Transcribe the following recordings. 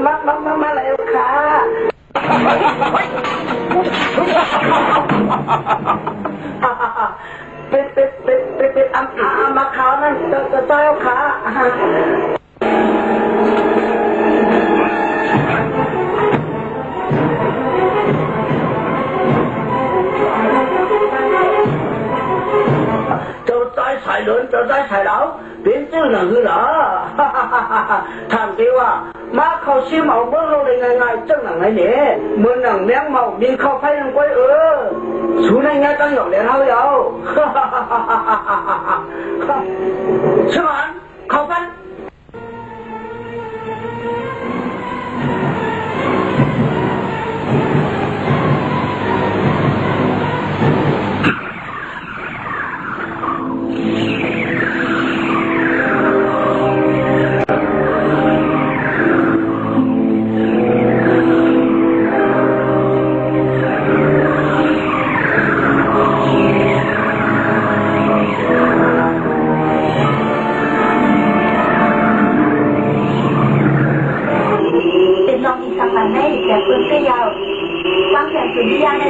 มาแล้วค่ะเป็นมาเขานั่นจะต้อยค่ะใส่เดินจะได้ใส่แล้วเป็นชื่อหนังคือเหรอถามดีว่ามาเขาชิมเอาเมื่อเราได้ง่ายๆจังหนังไงเนี่ยเมื่อหนังแมงเมาดินเข้าไปยังก้อยชูในง่ายตั้งหยอกเลี้ยงเขาเยาใช่ไหมเขาพัน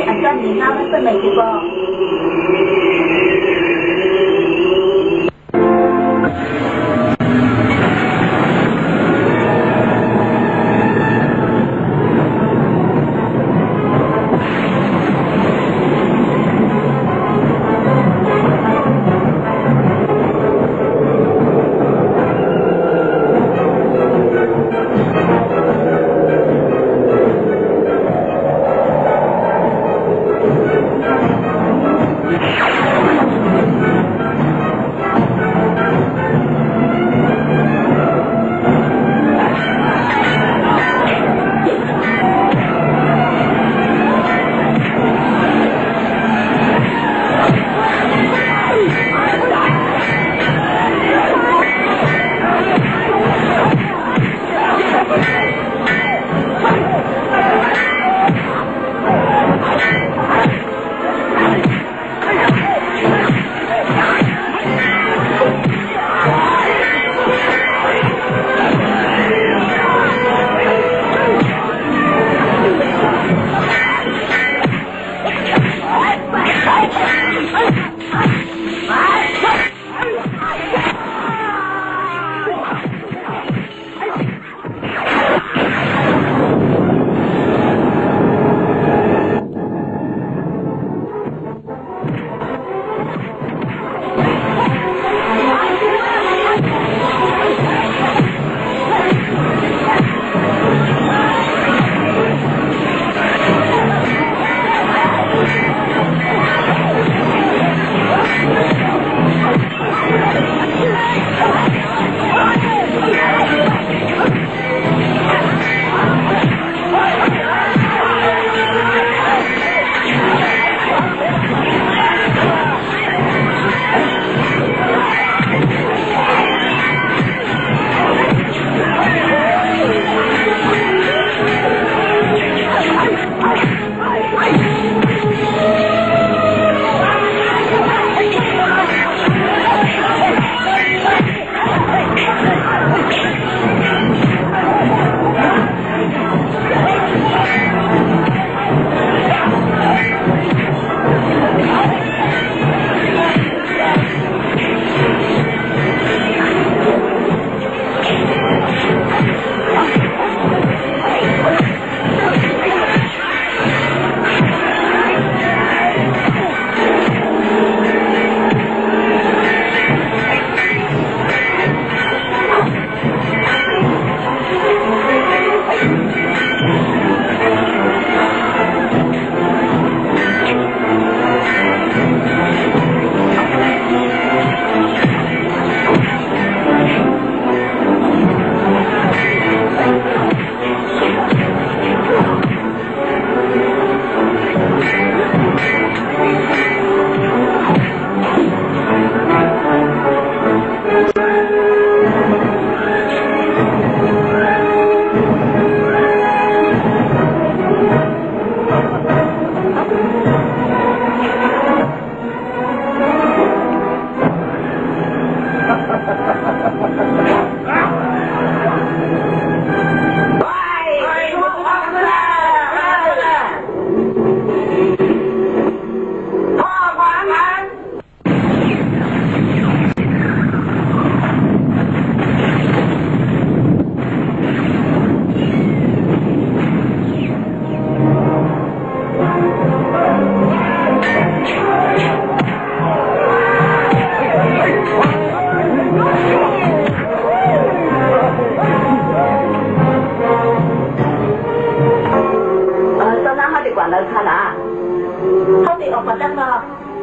อันนั้นนี่น้ำมันเป็นไหนดีบ้าง จะออกมาด้านนอก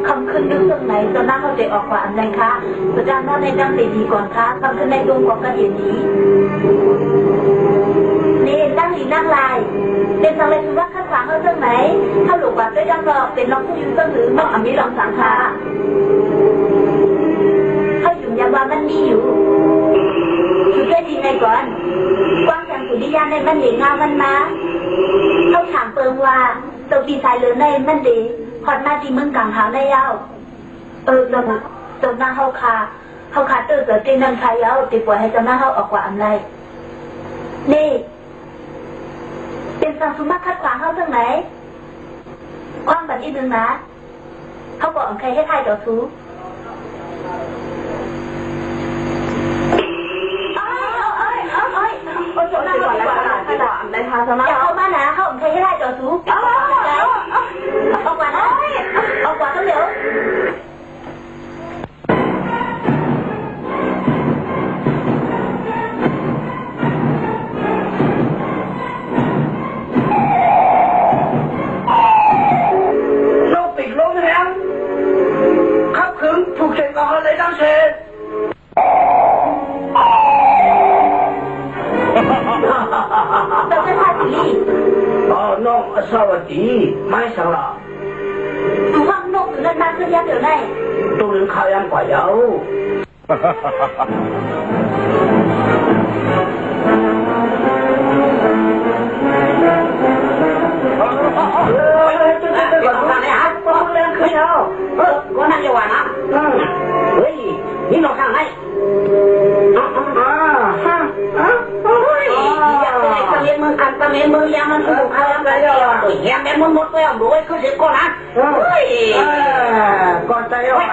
คำขึ้นยุ่งตรงไหนตอนนั้นเขาจะออกกว่าอันไหนคะประจานนอกในจังสีดีก่อนคะคำขึ้นในดวงของกระเดียนนี้นี่นั่งดีนั่งลายเป็นสังเลยคือว่าขั้นขวางเขาตรงไหนถ้าหลุดว่าด้วยด้านนอกเป็นน้องผู้ยุ่งต้นหรือน้องอมิลองสังคาเขาอยู่ยาว่ามันมีอยู่คือแค่ดีไงก่อนกว้างอย่างสุริยาในมันเหนียงามันมาเขาถามเปิงว่าตัวดีไซน์เหลือในมันดีพอดมาดีมึงกังหาในเย้าตัวหน้าเขาขาตื่นเกิดตีนังไทยเย้าตีปล่อยให้ตัวหน้าเขาออกกว่าอันไรนี่เป็นสังสุมาคัดขวางเขาตรงไหนความแบบนี้นึงนะเขาบอกอันใครให้ทายต่อสู้จบหน้าก่อนแล้วกันในทางสมาอย่าเข้ามานะเขาใครให้ได้จอดสูงออกกว่านะออกกว่าต้องเร็วโลกปิดลงแหงขับขึ้นถูกเช็คเอาอะไรดังเชนเราจะพาสิลี่น้องสวัสดีไม่สังละดูว่านกหรือเล่นน้ำขึ้นยักษ์เดี๋ยวไหนตัวนึงข้ายังกว่าเยาก็นั่งอยู่วันนะเฮ้ยนี่เราข้างไหนตะเมียนมึงกันตะเมียนมึงยังมันถูกข้าวยังไงอ่ะแย่แม่มึงหมดไปอ่ะด้วยคือเด็กก่อนนะเฮ้ยก่อนใจอ่ะ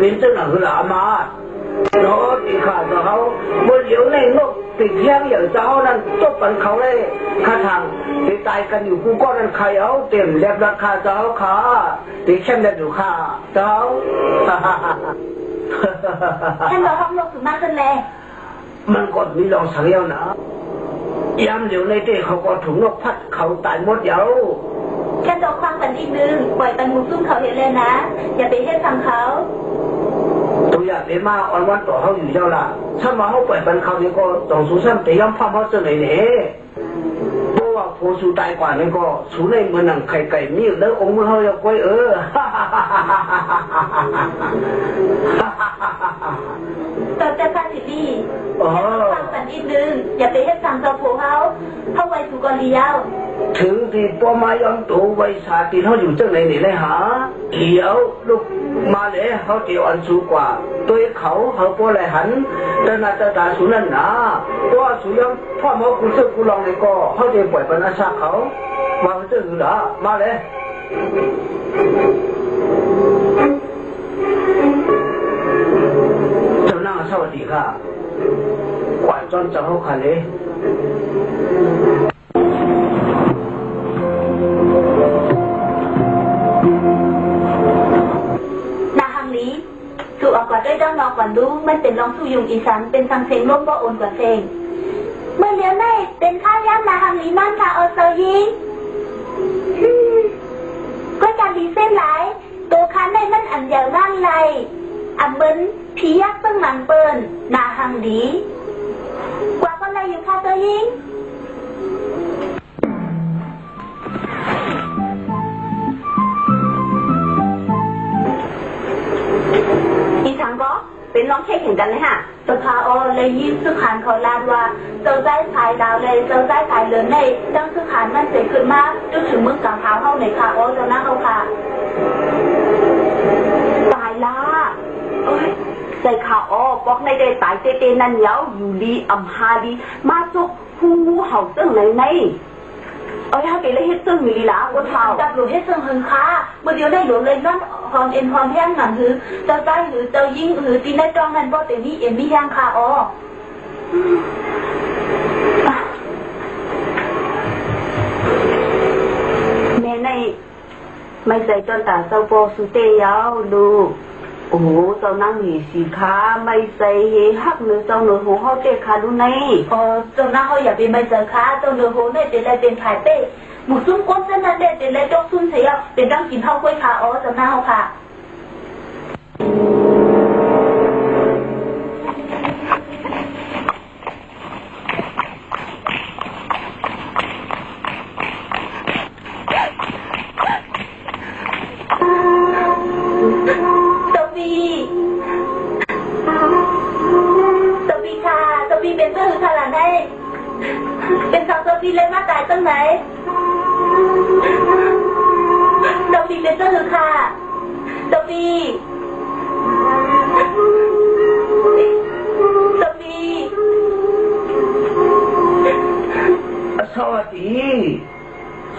เป็นเจ้าหน้าที่ละมาโน้ตอีกข้าเจ้าเมื่อเดี๋ยวในนกติดเที่ยงอย่างเจ้านั้นจบปันเขาเลยข้าทางติดตายกันอยู่กูก็นั้นใครเอาเต็มเรียบราคาเจ้าขาติดเข้มเรียบอยู่ข้าเจ้าฉันบอกห้องโลกสุดมากขึ้นเลยมันก็มีลองสังเกตนะยามเดี๋ยวในเต้เขาก็ถุงนกพัดเขาตายหมดเดี๋ยวฉันต้องฟังกันอีกนึงปล่อยปันมุซุ่มเขาเห็นเลยนะอย่าไปเฮ็ดทำเขาตัวอย่างเอ็มาออนวันต่อเขาอยู่เจ้าละถ้ามาเขาปล่อยปันเขาเนี่ยก็ต้องสู้ซ้ำแต่ย้ำพ่อเขาจะไหนเนี่ยเพราะว่าโพสู้ตายกว่านี่ก็สู้ในเมืองหนังไข่ไก่มีแล้วองค์มือเขาจะก้อยต่อจากการสิบีฟังกันอีกนึงอย่าไปเฮ็ดทำต่อผัวเขาไว้สุกเลี้ยวถึงที่พ่อมายอมตัวไว้ชาติเขาอยู่จังไหนนี่เลยหาเดี๋ยวลูกมาเลยเขาเดี๋ยวอันสูงกว่าตัวเขาพ่อเลยหันแต่นาตาสูนั่นนะเพราะสูยังพ่อมาคุณเสือกูลองเลยก็เขาจะปล่อยปนัสชาเขามาเจอหรือมาเลยเจ้าหน้าสวัสดีค่ะกวาดจนจะเขาขันเลยสู่ออกก่อนด้วยด้องนอกก่อนดูมันเป็นรองสู่ยุงอีสานเป็นสังเซงร่มบ่โอนกว่าเซงเมื่อเลี้ยวในเป็นข้าวย่ำนาฮังลีมันค่ะโอเซอร์ยิงก็การดีเส้นหลายตัวคันในมันอันยาวนั่นไรอันเบิ้นผียักษ์ซึ่งมันเปิ้นนาฮังลีกว่าก็เลยอยู่ค่ะเซอร์ยิงเป็นร้องเพลงแข่งกันเลยฮะสภาอเลยยิ้มสุขานเขาลาดว่าเจ้าได้ขายดาวเลยเจ้าได้ขายเลือนในจังสุขานมันเสียขึ้นมากจนถึงมึงกลางเท้าเข้าในคาเจ้าหน้าเขาค่ะตายละใส่ข่าวบอกในได้ตายเตนั่นเย้าอยู่ดีอำฮาดีมาสุกหูเห่าเสื่องไหนในถ้าเป็นเลยเฮ็ดซึ่งมีลีลาคนเฒ่าจับหลุดเฮ็ดซึ่งหึงค้าเมื่อเดียวได้หลุดเลยนั่นหอมเอ็นหอมแห้งหนังหือเจ้าใต้หือเจ้ายิ่งหือตีในตรองนั้นบ่แต่นี่เอ็นมีย่างค่ะแม่ในไม่ใส่จนตาเจ้าโปสุเตยาวดูโอ้เจ้านั่งหีสีขาไม่ใส่เฮฮักหรือเจ้าหนูหูเขาเตะขาดูในเจ้าหน้าเขาอย่าไปไม่เจอขาเจ้าหนูหูเนี่ยเป็นอะไรเป็นขายเป้หมูซุ่มก้นเส้นนั้นเด็ดเป็นอะไรจกซุ่มเสียเป็นต้องกินเท่ากล้วยขาเจ้าหน้าเขาค่ะเป็นเจ้าหือขนาดไหนเป็นสาวโซฟีเล่นมาตายตั้งไหนโซฟีเป็นเจ้าหือค่ะโซฟีสวัสดี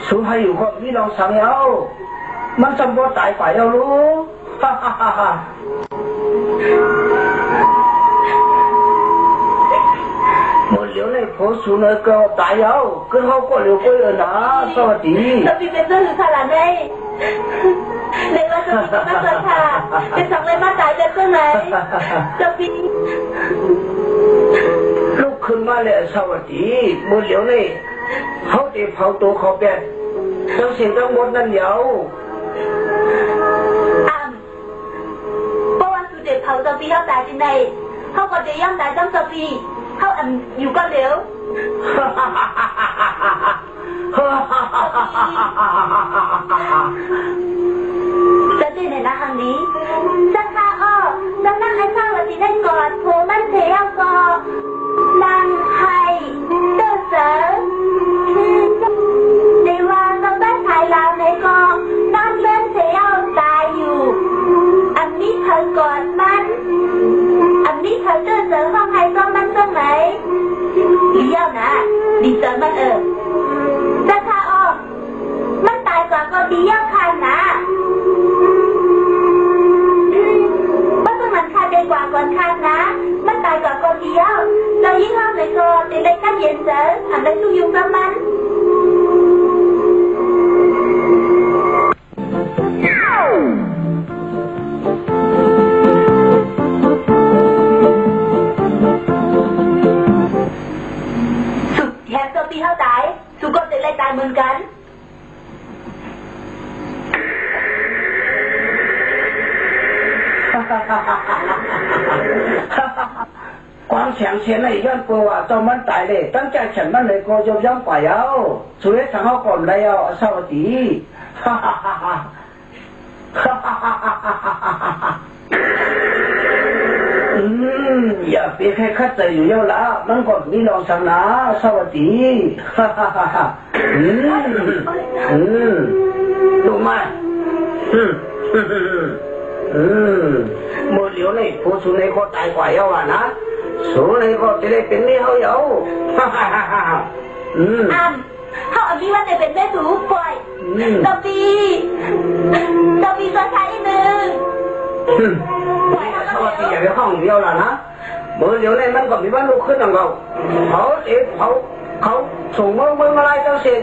สุให้อยู่ก็มีเราสั่งเอามันจำบ่ตายไปเอาลูกหมดเลี้ยวเลยโพสูนก็ตายเอาขึ้นเขาก็เลี้ยวก็เลยนะสวัสดีสวัสดีเป็นเจ้าหรือขนาดไหนเลยว่าสวัสดีมากเลยค่ะเป็นสองเลยมาตายเป็นเจ้าไหนสวัสดีลูกขึ้นมาเลยสวัสดีหมดเลี้ยวเลยเขาจะเผาตัวเขาแบบทั้งสิ่งทั้งหมดนั่นเดียวเพราะว่าสุดเด็ดเผาสวัสดีเขาตายที่ไหนเขาก็จะย่อมตายต้องสวัสดีเขาอยู่ก็เร็วจะได้ในนะครั้งนี้จะข้าจะนั่งให้ข้าวันที่ได้กอดโผมันเสียก็นั่งให้เด้อเสือในว่าเราได้ถ่ายเราในก็นั่งเล่นเสียตายอยู่อันนี้เธอกอดมันอันนี้เธอเด้อเสือห้องให้ก็มันตรงไหนเลี้ยวนะดีเสือมันจะข้ามันตายกว่าก็ดีเยี่ยมคันนะว่าจะ ai cả con đi á tao với không lại cô thì đây cách diện sợ thành đây tôi dùng tâm anh hẹn copy hao tải tụi con tự lấy tài mình cánh 光想钱了，愿过啊，专门带嘞，当家钱门嘞，我就想摆哟，除了上好过来哟，扫地，哈哈哈哈，哈哈哈哈哈。อย่าไปแค่คัดใจอยู่เยอะละมันก็มีลองสังนะสวัสดีฮ่าฮ่าฮ่าฮ่าดูไหมมือเหลียวนี่ผู้สูงในก็ตายกว่าเยอะนะสูงในก็จะได้เป็นนี่เขาเยอะฮ่าฮ่าฮ่าฮ่าเขาอันนี้ว่าจะเป็นแม่สูงปล่อยตบีก็ใช้หนึ่งสวัสดีอย่าไปห้องเดียวละนะมือเหลียวนี่มันก็มีบ้านลูกขึ้นของเขาเขาส่งมือมาไล่เจ้าเสีย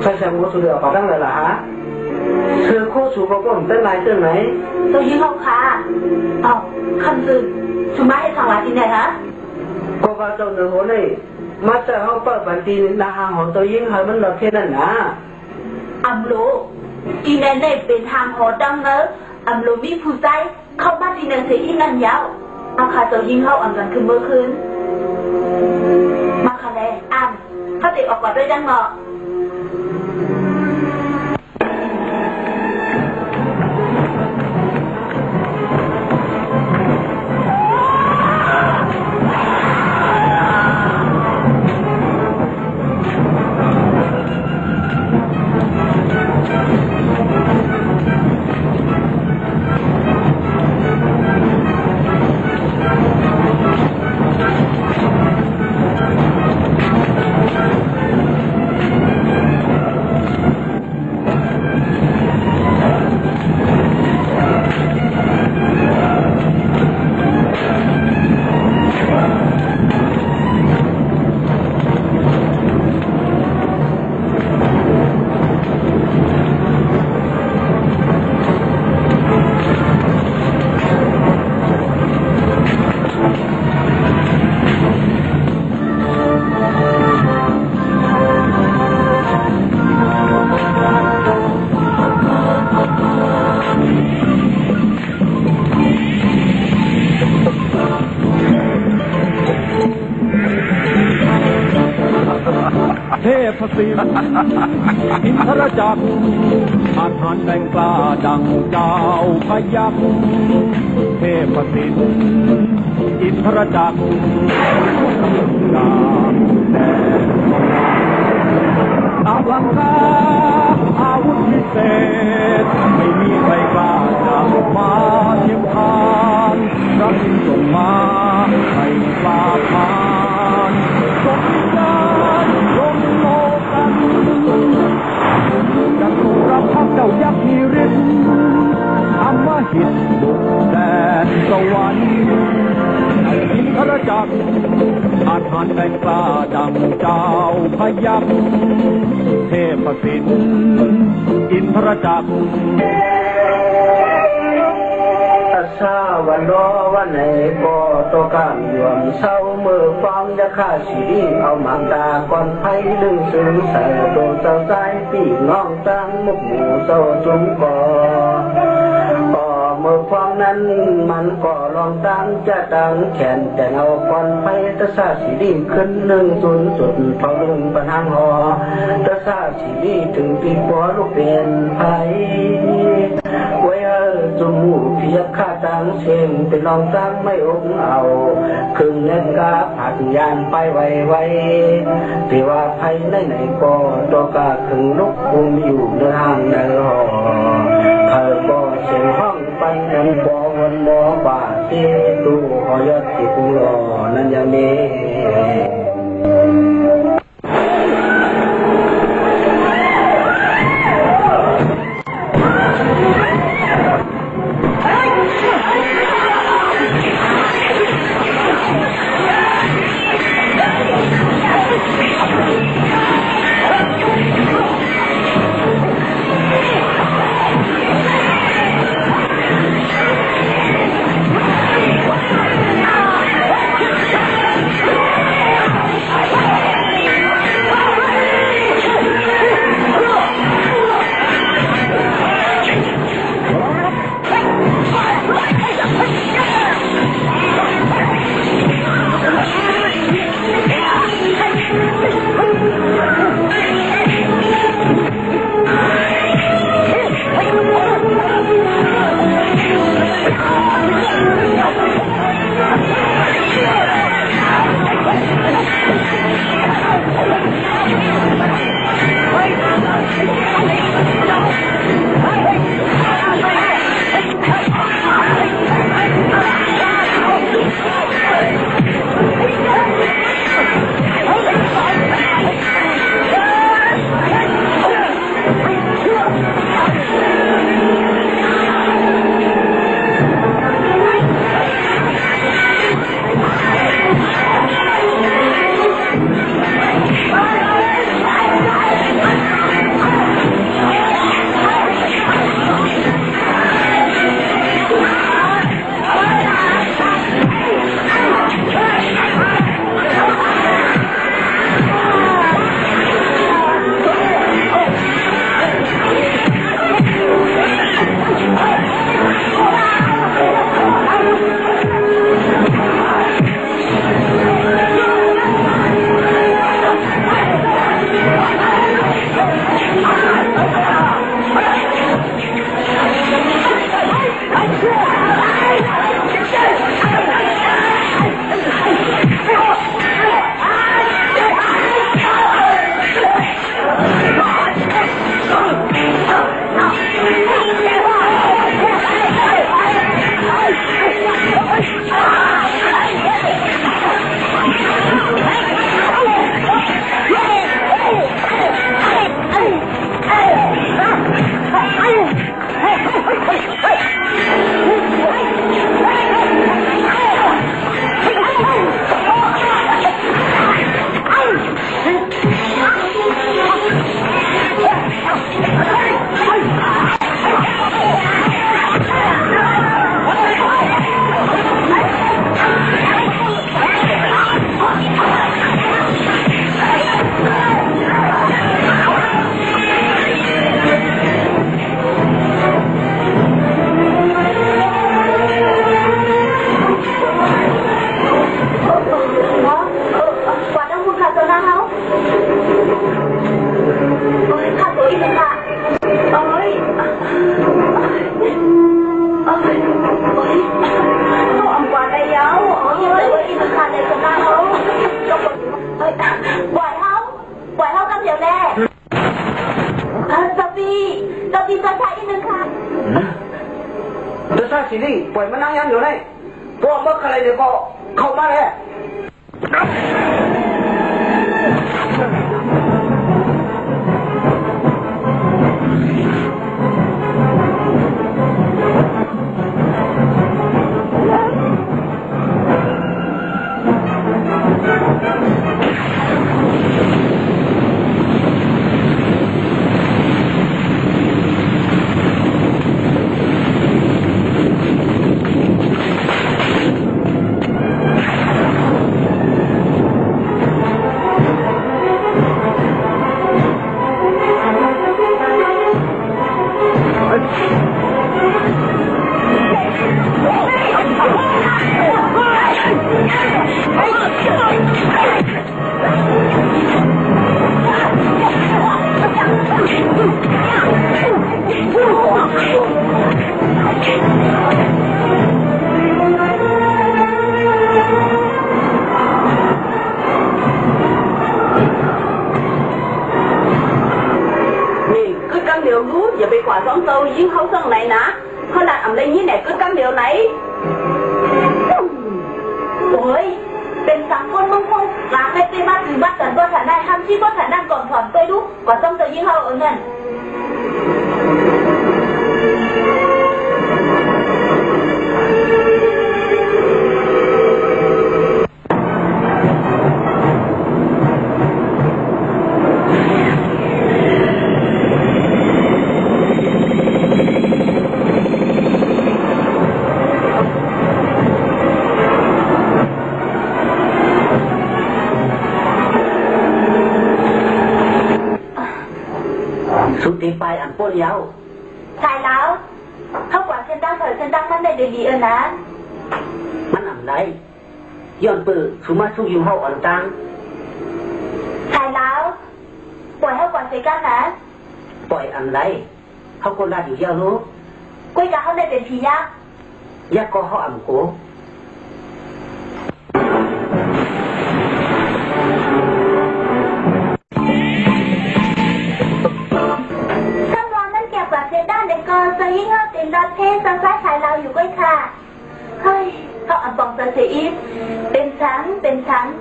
ใช่ๆมูสุเดียวปะตั้งเลยล่ะฮะเธอโคสูบอกว่าผมเต้นไรเต้นไหนตัวยิ่งเขาค่ะอ๋อคำซึสุมาให้สังวาที่ไหนฮะก็ว่าเจ้าหนึ่งคนนี่มาแต่เขาเปิดบัญชีนาหางของตัวยิ่งให้มันเหลือแค่นั้นนะอัมโลที่ไหนในเป็นทางหอดังเนอะอัมโลมีผู้ใจเข้ามาที่นั่นเสียที่นั่นยาวเอาค่ะตัวยิ่งเข้าอันกันคือเมื่อคืนมาค่ะเลยอัมเขาติดออกก่อนด้วยดังเหมาะเทพสิมอินทรจักรอาถรรพ์แบ่งกล้าดังเจ้าพยัคฆ์เทพสิมอินทรจักรดาบแดงตามหลังคาอาวุธพิเศษไม่มีใครกล้าจะมาเทียมทานพระอินทร์ส่งมาให้ปราบมารทรงการลงโลกันจะทรงรับพักเจ้ายักษ์นิริศอำมหิตดุจแดนสวรรค์อินทรจักรอาถรรพ์แบ่งกล้าดังเจ้าพยัคฆ์เทพสิทธิ์อินทรจักรสาวันรอวันไหนก็ตกันยวมเศร้าเมื่อฟังจะฆ่าชีเอาหมากตาก่อนไผ่ดึงซึ้งใส่ตัวเศร้าใจปีน้องตั้งมุกหมูเศร้าจุ้มก่อออก เมื่อฟังนั้นมันก็ลองตั้งจะตั้งแขนแต่เอาก่อนไปตะซาสีดีขึ้นหนึ่งจุดเท่าลึงปัญหาหอตะซาสีดีถึงปีปัวลูกเป็นไผไว้จมูกเพียบข้าตังเชงเป็นลองตั้งไม่องเอาครึ่งเล่นกาผัดยานไปไวแต่ว่าไผไหนก็ตัวกาครึ่งลุกคุมอยู่ในห้างในหอเธอก็เสียงห้องไปนั้นบ่วนหมอบาเสียดูหอยดที่กูรอนั้นยังมี สิลิงปล่อยมันนั่งยันอยู่เลยพวกมึกอะไรเนี่ยก็เข้ามาเลย cam điều lú giờ bị quả sống sâu dính hậu sân này nè hơn là ẩm đây như này cứ cam điều này ôiเป็นสังคนมึงคงหลาไม่ได้มาถือบัตรกันก็ฐานะทำชีพก็ฐานะก่อนถอนไปดูก่อนต้องจะยิ่งเขาเงินสุดที่ไปอันป้นยาว ใช่แล้วเขากว่าเส้นตั้งเถิดเส้นตั้งมันได้ดีๆนะมันอันไรย้อนปืนสุมาสู้อยู่เฮาอันตังใช่แล้วปล่อยให้กว่าเสียกันนะปล่อยอันไรเขาคนละอยู่ยาวรู้กุ้ยกับเขาได้เป็นทียักษ์ยักษ์ก็เขาอ่ำกูจะยิ่งเขาติดรถเทสซ้ายขายเราอยู่ก้อยค่ะเฮ้ยเขาอ่านบอกจะเสียอีฟเป็นฉัน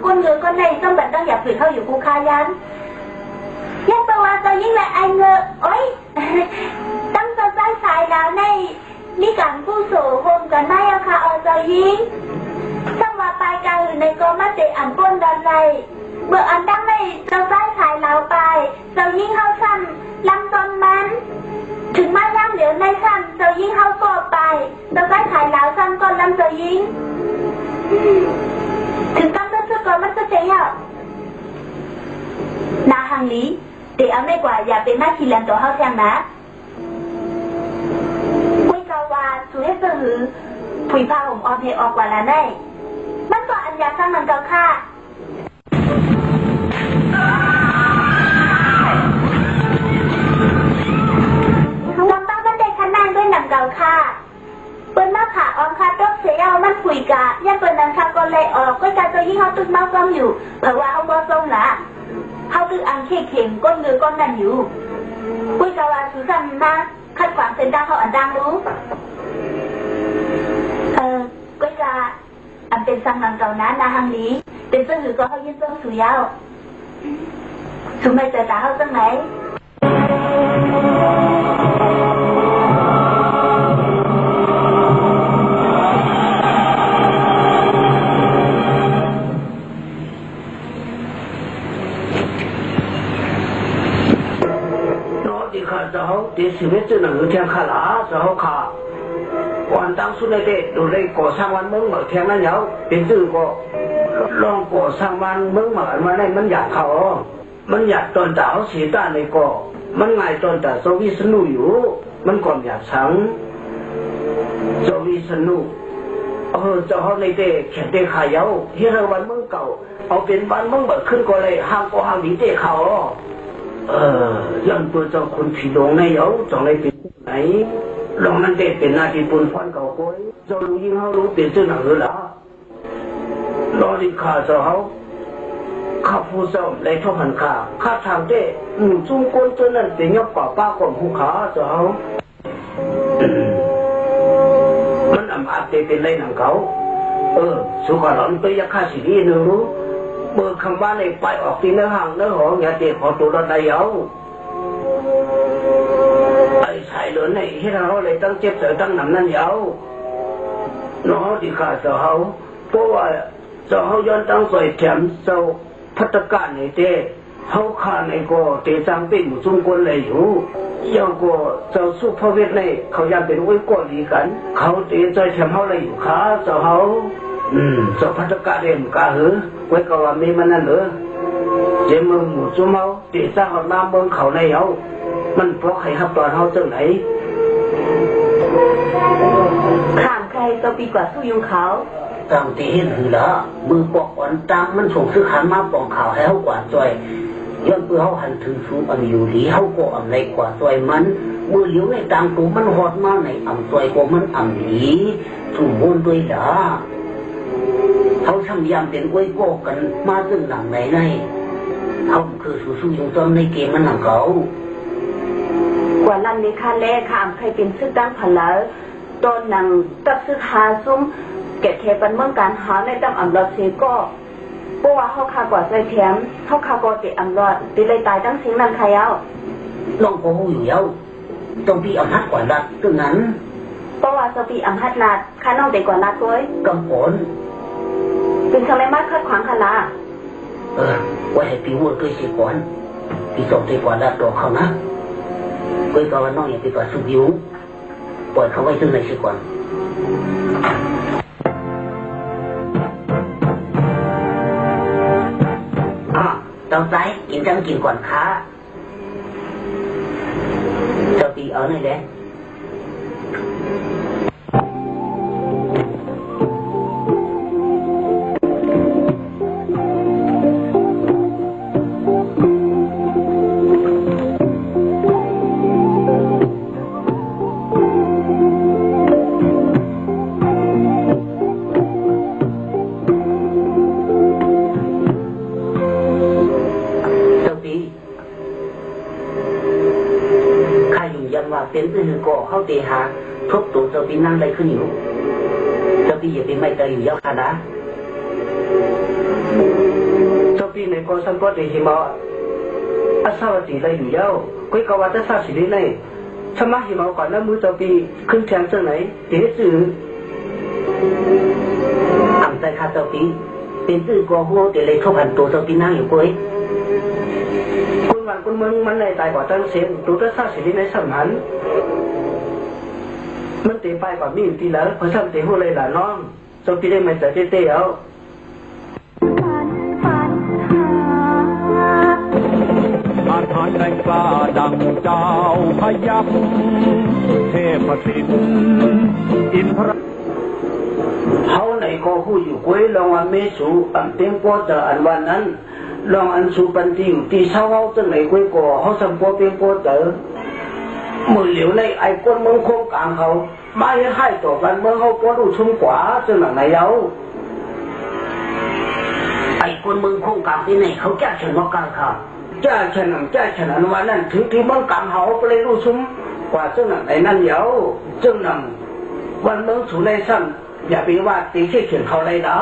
ก้นเงือก้นในต้องแบบต้องอยากฝืนเขาอยู่กูคายันยันตัวจะยิ่งแหละไอเงือโอ้ยตั้งซ้ายขายเราในนี่การผู้สู่โฮมกันไม่เอาค่ะจะยิ่งต้องว่าไปกลางในกรมติอ่านป้นดันไรเมื่ออันตั้งไม่จะซ้ายขายเราไปจะยิ่งเขาซ้ำลำต้นมันถึงมาย่างเดี๋ยวในซ้ำเจ้ายิ่งเขาก็ไปเจ้าได้ขายแล้วซ้ำก่อนลำเจ้ายิ่งถึงตั้งเจ้าเชื่อก่อนมันจะเสียนาหังนี้เดี๋ยวเอาไม่กว่าอย่าเป็นหน้าขี้แลมตัวเขาแทงนะคุยกาวาสุให้สื่อผุยผ้าห่มออกเพออกกว่าละแน่มันก็อันยาสร้างมันเก่าค่ะเก่าค่ะเปิ้ลมาขาออมค่ะต้องเสียเอามันคุยกะยังเปิ้ลนังค่ะก็เลยออกก็การจะยิ่งเขาตึกเมาซ้อมอยู่เพราะว่าเขาบ่ซ้อมละเขาตึกอังเข่งก้นเงือก้นนั่นอยู่คุยกะว่าสุสันนะขัดขวางเส้นทางเขาอันดังรู้กุยกะอันเป็นสังนังเก่านะนาหังนี้เป็นเสื้อหือก็เขายื่นเสื้อสุยาวสุไม่เจอตาเขาตั้งไหนจะเขาตีสิบเมตรหนึ่งเทียงขาหลาจะเขาขาวันตั้งสุดในเด็ดดูเลยก่อสร้างวันเมืองเหมือนเทียงนั้นเหรอเป็นสื่อก็ลองก่อสร้างวันเมืองเหมือนมาในมันอยากเขามันอยากตอนแต่เขาเสียตาในก่อมันไงตอนแต่โซวิสนุอยู่มันก่อนอยากสังโซวิสนุจะเขาในเด็ดแข่งเด็กขายเอาที่เราวันเมืองเก่าเอาเป็นวันเมืองเหมือนขึ้นก็เลยห้างก็ห้างดีเด็กเขาย้อนตัวเจ้าคนผีดงในเย้าจองในเป็นไหนลองนั่นเด็ดเป็นนาทีปุ่นฟันเก่าโก้ยเจ้ารู้ยิ่งเขารู้เป็นเจ้าหนังหรือละรอดีขาเจ้าเขาข้าผู้เจ้าในท่อหันขาข้าทางเด็หมู่จุ้งก้นเจ้านั่นเป็นยกป่าป้าก่อนหูขาเจ้าเขามันอำอาจเป็นไรหนังเขาสุขหลอนไปยักข้าสิดีหนึ่งรู้เบอร์คำว่าในไปออกที่เนื้อห่างเนื้อหออย่าเด็กขอตัวเราได้เอาไอ้สายเหลือในที่เราเลยตั้งเจ็บเสือตั้งหนังนั่นเอาน้องที่ขาเจ้าเขาเพราะว่าเจ้าเขาย้อนตั้งสวยแถมเจ้าพัฒการในเต้เขาขาในก็เตะจังเป็นหมู่จุ่มคนเลยอยู่ยังก็เจ้าสู้พระเวทในเขายังเป็นไว้ก่อนดีกันเขาเตะใจแถมเขาเลยอยู่ขาเจ้าเขาเจ้าพัฒการเรียนกาหือไว้ก็ว่ามีมันนั่นเหรอเจ้ามึงหมู่จุ่มเขาเตะจังเขาน้ำเมืองเขาในเอามันเพราะใครหับตอนเขาเจ้าไหนข้ามใครก็ปีกว่าสู้ยุงเขาตั้งตีเห็นหือละมือปอกอ่อนตังมันส่งซื้อขันมาปองข่าวให้เขากว่าจอยย้อนเพื่อเขาหันถือสูงอันอยู่ดีเขาก็อันในกว่าจอยมันมือเหลียวในตังตัวมันหอดมาในอันจอยก็มันอันดีสุ่มบนด้วยละเขาทำยามเป็นอ้วยโกกันมาซึ่งหนังในเขาคือสู้ยุงตอนในเกมมันหนังเขาค ว่าลั่นในค่าแรกค่ะใครเป็นซึกดังผลาตอนนังตักซึกหาซุ้มเก็บเทปันเมืองการหาในตั้งอำรอดเสก็เพราะว่าเขาคากว่าใจแถมเขาคากว่าติอำรอดติเลยตายตั้งสิ่งนั้นใครเอาน้องก็หูอยู่แล้วต้องพี่อำนาจกว่ารัฐตัวนั้นเพราะว่าสปีอำนาจรัฐข้าน้องเด็กกว่ารัฐด้วยกำผลเป็นทำไมมากคัดขวางขลาว่าให้พี่วัวเคยเสียก่อนพี่ส่งเด็กกว่ารัฐตัวเขานะก็ก็ว่าน้องอย่าไปต่อสู้ยุ่งปล่อยเขาไว้ซึ่งในเสียก่อนต้องใจกินจังกินก่อนค้าเจ้าปีở nơi đấyเป็นตื้อก่อเข้าเตหาทบตัวเจ้าปีนั่งได้ขึ้นอยู่เจ้าปีอย่าไปไม่ใจอยู่ยาวขาดนะเจ้าปีในกองสังกัดในหิมะอาสาวตีได้อยู่ยาวก็กว่าจะทราบสิ่งนี้ชมาหิมะก่อนน้ำมือเจ้าปีขึ้นแทงเจ้าไหนเดี๋ยวสื่อทำใจขาดเจ้าปีเป็นตื้อก่อหัวเดี๋ยวเลยเข้าพันตัวเจ้าปีนั่งอยู่ก้อยคนเมืองมันในตายกว่าตั้งเสียงตัวจะทราบสิ่งนี้ในสมัยมันเตะไปกว่ามีอยู่ทีแล้วเพราะฉันเตะหัวเลยหล่ะน้องจนพี่ได้มาจากเต้เอาอาถรรพ์แรงกล้าดังเจ้าพยัคฆ์เทพสิทธิ์อินทรเขาในก็คู่อยู่กุ้ยลองอันเมสูอันเต็มก็จะอันวันนั้นลองอันสูปันที่อยู่ที่เช้าเขาจังไหนกุ้ยก่อเขาสัมปอเป็นก็เจอมือเหลียวในไอ้คนเมืองโค้งกลางเขาไม่ให้ต่อกันเมืองเขาก็ดูชุ่มกว่าจังหนังไหนเอาไอ้คนเมืองโค้งกลางที่ไหนเขาแก้ชนกลางเขาแก้ชนะวันนั้นถึงที่เมืองกลางเขาก็เลยดูชุ่มกว่าจังหนังไหนนั่นเยาจังหนังวันเมืองสูในซ้ำอย่าไปว่าตีเขียนเขาเลยนะ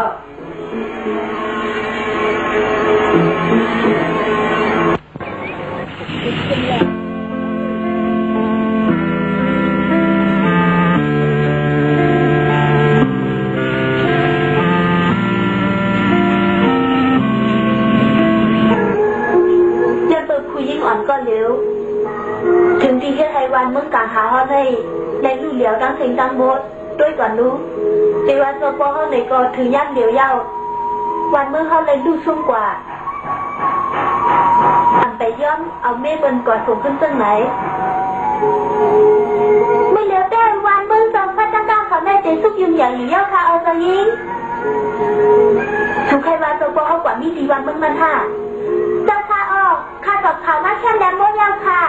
ก็เลี้ยวถึงที่เฮ็ดให้วันเมืองกลางหาเขาในลู่เหลียวดังเสียงดังโบดด้วยก่อนรู้ตีวันโซปอเขาในก็ถือย่ำเหลียวเย้าวันเมืองเขาเลยลู่ชุ่มกว่าอันไปย้อมเอาเมฆบนก่อนสูงขึ้นตั้งไหนไม่เหลียวแต่วันเมืองสองพันตั้งเขาแม่เตซุกยุ่งอย่างอยู่เย้าค่ะเอาซะยิงถูกใครวันโซปอเขากว่ามีดีวันเมืองมันค่ะเจ้าค่ะออกข้าสอบข่าวมาแค่แล้วโมยาวค่ะ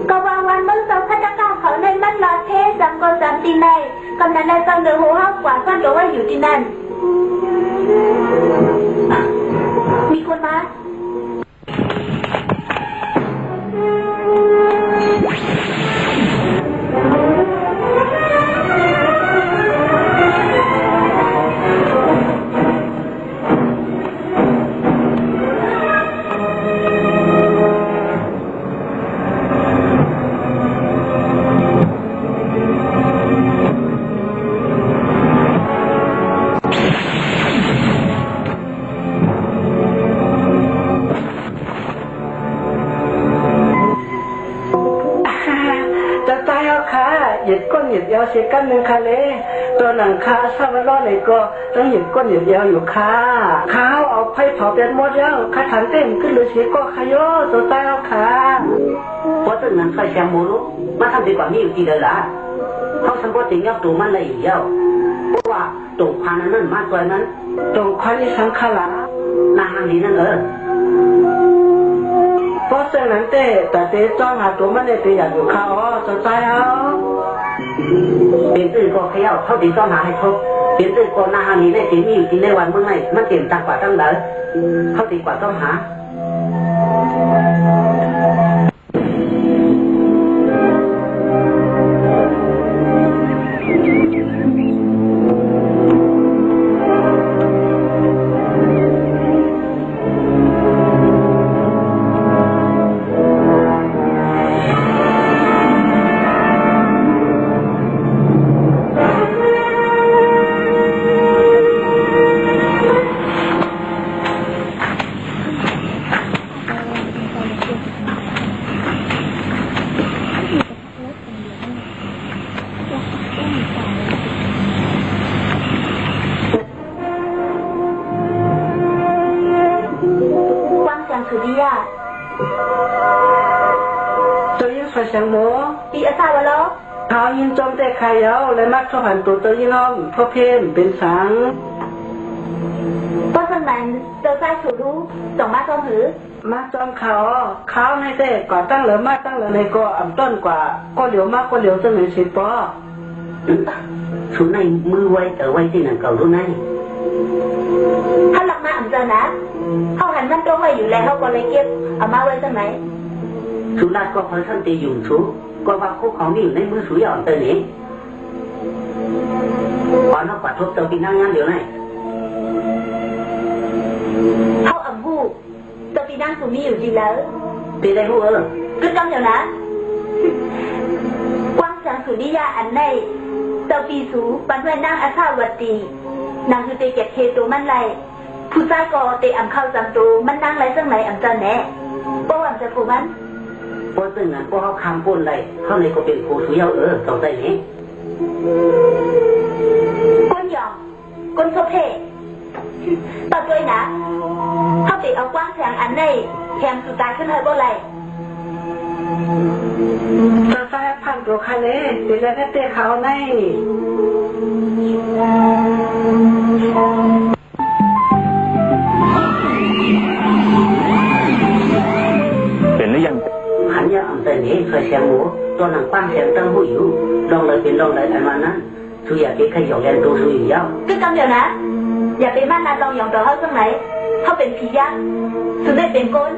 ก็วางวันเมื่อสองพันเก้าเขาในมันลอเทสจำก็จำตีในกำนันในฟังเดือหัวห้องกว่าฟังเดือว่าอยู่ที่นั่นมีคนมาหยิบก้นหยิบยาวเสียกันหนึ่งค่ะเลยตัวหนังคาซาบะล้อไหนก็ต้องหยิบก้นหยิบยาวอยู่ค่ะข้าวเอาไผ่เผาเป็นหมดแล้วข้าถันเต้นขึ้นเลยเสียก็ขยโยตัวใต้เอาค่ะเพราะตัวนั้นใส่แชมพูลูกมาทำดีกว่านี้อยู่ดีเลยล่ะเขาสังเกตยับตัวมันเลยเยอะเพราะว่าตรงพันนั้นมาตัวนั้นตรงพันนี้สังขารนาฮันนี้นั่นเพราะฉะนั้นแต่จ้องหาตัวมันเลยตัวอยากอยู่ข้าวตัวใต้เอาเป็นตื่นก็เขย่าเขาตีต้องหาให้ครบเป็นตื่นก็นาฮามีได้ตีมีอยู่ที่ในวันเมื่อไงมันเต็มต่างกว่าตั้งเดิมเขาตีกว่าต้องหา เสียงโม ปีอาซาวะล้อ เขายินจมแต่ใครเอาและมักชอบหันตัวยี่น้องพ่อเพมเป็นสัง เพราะฉะนั้นเจ้าชายสูรู้ส่งมาส่งหือ มาจอมเขาในเด็กก่อตั้งเหลือมาตั้งเหลือในก็อ่ำต้นกว่าก็เหลียวมากก็เหลียวจะเหมือนสิปอ số này mưa quay ở quay trên hàng cầu lúc này ถ้าหลักมาอ่ำเจอนะเขาหันมันตัวไว้อยู่แล้วเขาก็เลยเก็บเอามาไว้ตรงไหน số là có phải thân tiền dùng số có vào khúc khó nhìn lấy mưa số dọn tới này còn nó quả thuốc tàu bị năng nhăn điều này เขาอ่ำหูตัวปีนั่งสูมีอยู่ดีแล้ว từ đây hú ơ ก็ต้องเดี๋ยวนะกว้างแสงสุริยาอันในเจ้าปีสูปันไว้นั่งอาซาวัตีนางคือเตเก็บเคตัวมันไรผู้ชายก็เตอ่ำเข้าจำตัวมันนั่งไรซึ่งไหนอ่ำเจอแน่ป้อ่ำจะกูมัน có từng ngàn có học khám côn này hôm nay có biển phố số dạo ở tàu tây này ก้นหยองก้นโซเพต่อด้วยนะเขาไปเอากว้างแสงอันในแถมสุดตายขึ้นเฮบ่ไร จะใส่พันตัวใครเลยเดี๋ยวจะเตะเขาใน เห็นหรือยัง hắn nhớ ông tây này phải xem múa tôi làm quan xem tăng hữu hữu đông lời biển đông lời đại mà nắn chú giả cái khai dọc đèn tu số hữu giao ก็กำเดียวนะอย่าไปมั่นนานลองหยองต่อเขาซึ่งไหนเขาเป็นผียักษ์สุดได้เป็นก้น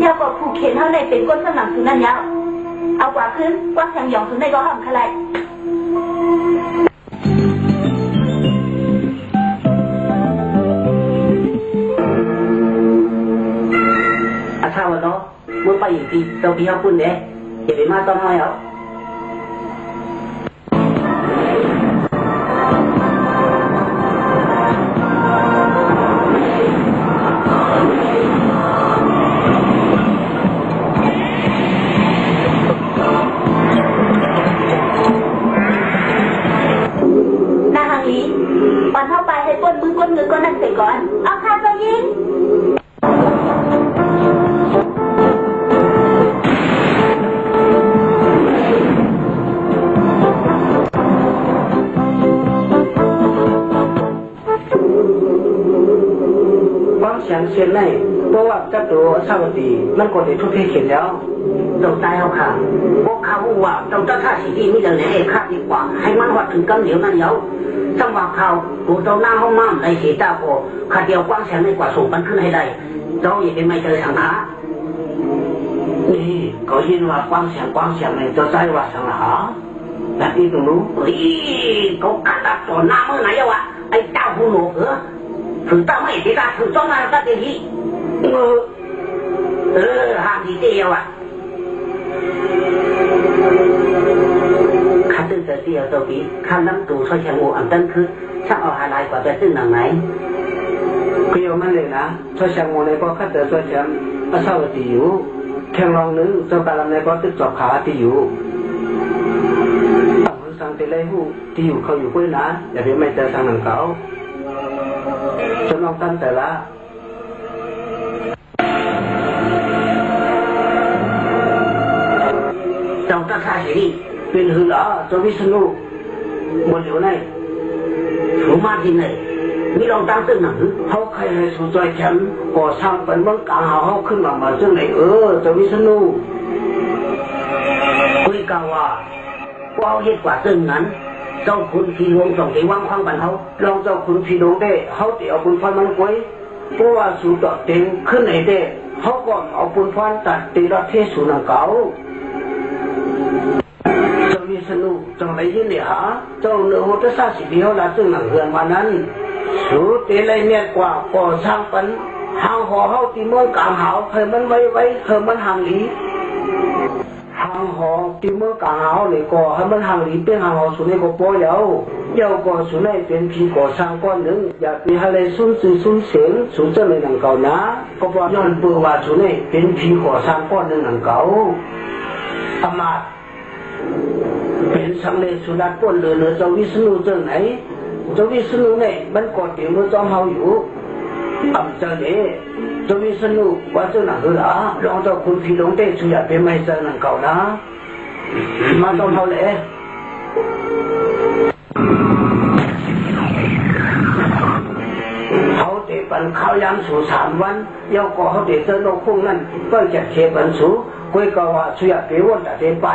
ยาวกว่าผูกเขียนเขาในเป็นก้นสนามสุนันยาวเอากว่าขึ้นกว้างแสงหยองสุดในก็ห้องขลาย à sao mà đó muốn bay thì tàu bị học quân đấy để bị ma tao nói hả นาฮังลีวันเข้าไปให้ก้นมือก้นมือก้นนั่นเสร็จก่อนเอาค่ะเจ้ายิง ความเสียงเสียงในเพราะว่าเจ้าตัวสวัสดีมันก็ได้ทุกเพศเขียนแล้ว tàu tai học khả có khảo quả tàu ta tha chỉ đi mới giờ này khác đi quả hay mang hoạtถึง cấm liễu nan dấu trong vào khảo của tàu na không mam đây chỉ ta của khả điều quang sáng này quả sổ bắnขึ้นให้ได้เจ้าอย่าไปไม่เจอสังขาร นี่เขายินว่าความเสียงในจะใช้ว่าสังหาแบบนี้ต้องรู้ ui có cả đặt tổ nam mơ này đâu ạ anh tao hù nổ cửa thử tao mày thì ta thử cho mà ta tiền gì hàng gì tiêu ạ khá tư giờ tiêu tàu bí khá lắm tù so chèo ngủ ẩm tân cứ chắc ở hà lại quả bé tư nàng này ก็ยอมมันเลยนะช่วยเสียงโมในก็คัดเตอช่วยเสียงอาสวัสดีอยู่แข่งรองนึงจนบาลในก็ตึกจอบขาที่อยู่ต่างคนสั่งตีไล่หูที่อยู่เขาอยู่ด้วยนะอย่าไปไม่เจอทางหนังเขาจนลองตั้งแต่ละ tàu ta tha chỉ đi เป็นหือละเจ้าวิษณุหมดเหลียวใน số ma gì này mi lòng tăng tư nặng เขาใครให้สู่ใจแข็งก่อสร้างเป็นเมืองกลางเขาขึ้นมาซึ่งไหนเจ้าวิษณุ quy cao à qua hết quả tương ngắn trong khuôn khi huống dòng cái quang khoang bản hậu ลองเจ้าคุณพี่น้องได้เขาเดี๋ยวคุณฟันมันไว้เพราะว่าสู่ต่อเต็งขึ้นไหนได้เขาก่อนเอาคุณฟันตัดตีละเทสู่หนังเก่าเจ้าวิษณุจังไรยี่เนี่ยฮะเจ้าเนื้อหัวจะซาสิเดียวละซึ่งหนังเฮือนวันนั้นสู่เตะไรเนี่ยกว่าก่อสร้างเป็นหางห่อเขาตีเมืองกลางหาวเคยมันไว้เคยมันห่างหลีหางห่อตีเมืองกลางหาวเลยก็ให้มันห่างหลีเป็นหางห่อสู่ในก็ปล่อยเอาเย้าก็สู่ในเป็นผีก่อสร้างก้อนหนึ่งอยากมีอะไรสุ่มสื่อสุ่มเสียงสู่เจ้าในหนังเก่านะก็ว่าย้อนเปื่อว่าสู่ในเป็นผีก่อสร้างก้อนหนึ่งหนังเก่าอำมาตย์เป็นสังเลสุนัขป้นเรือเจ้าวิษณุเจ้าไหนเจ้าวิษณุเนี่ยมันกอดเดี่ยวมือจอมเฮาอยู่อำเจ้าเนี่ย จะมีสนุกว่าจะหนักเหรอลองตัวคุณพี่ลงเตะสุยาเป็นไม่เจอหนังเก่านะมาต้องเท่าไหร่เขาเตะปันข้าวยามสู่3 วันยาวก่อเขาเตะเจอโลกคุ้งนั่นก็จะเทปันสู่กุยก็ว่าสุยาเปวนแต่เตะไป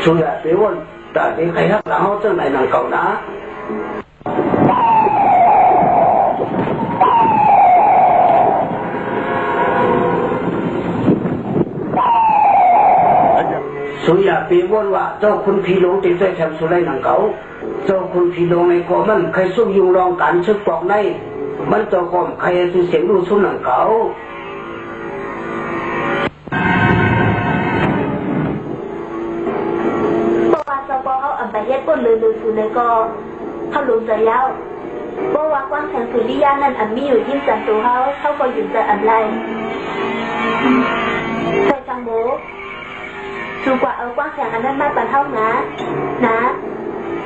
สุยาเปวนแต่เตะใครทักหลังเขาเจอไหนหนังเก่านะสุยาปีวนว่าเจ้าคุณพี่หลวงติดใจแถมสุไลหนังเก่าเจ้าคุณพี่หลวงในก่อมันใครสู้ยุงรองการชึกปอกในมันเจ้าก่อมใครสู้เสียงดูสุนหนังเก่าบอกว่าเจ้าพ่อเขาอันไปเฮ็ดก้นเลยสุเลยก็เขาลงใจยาวบอกว่าความแข็งสุริยานั่นอันมีอยู่ยิ่งจันตัวเขาก็อยู่ใจอันไรใช่จังโบสูกว่าเอากว้างแสงอันนั้นมาปันเท่านะ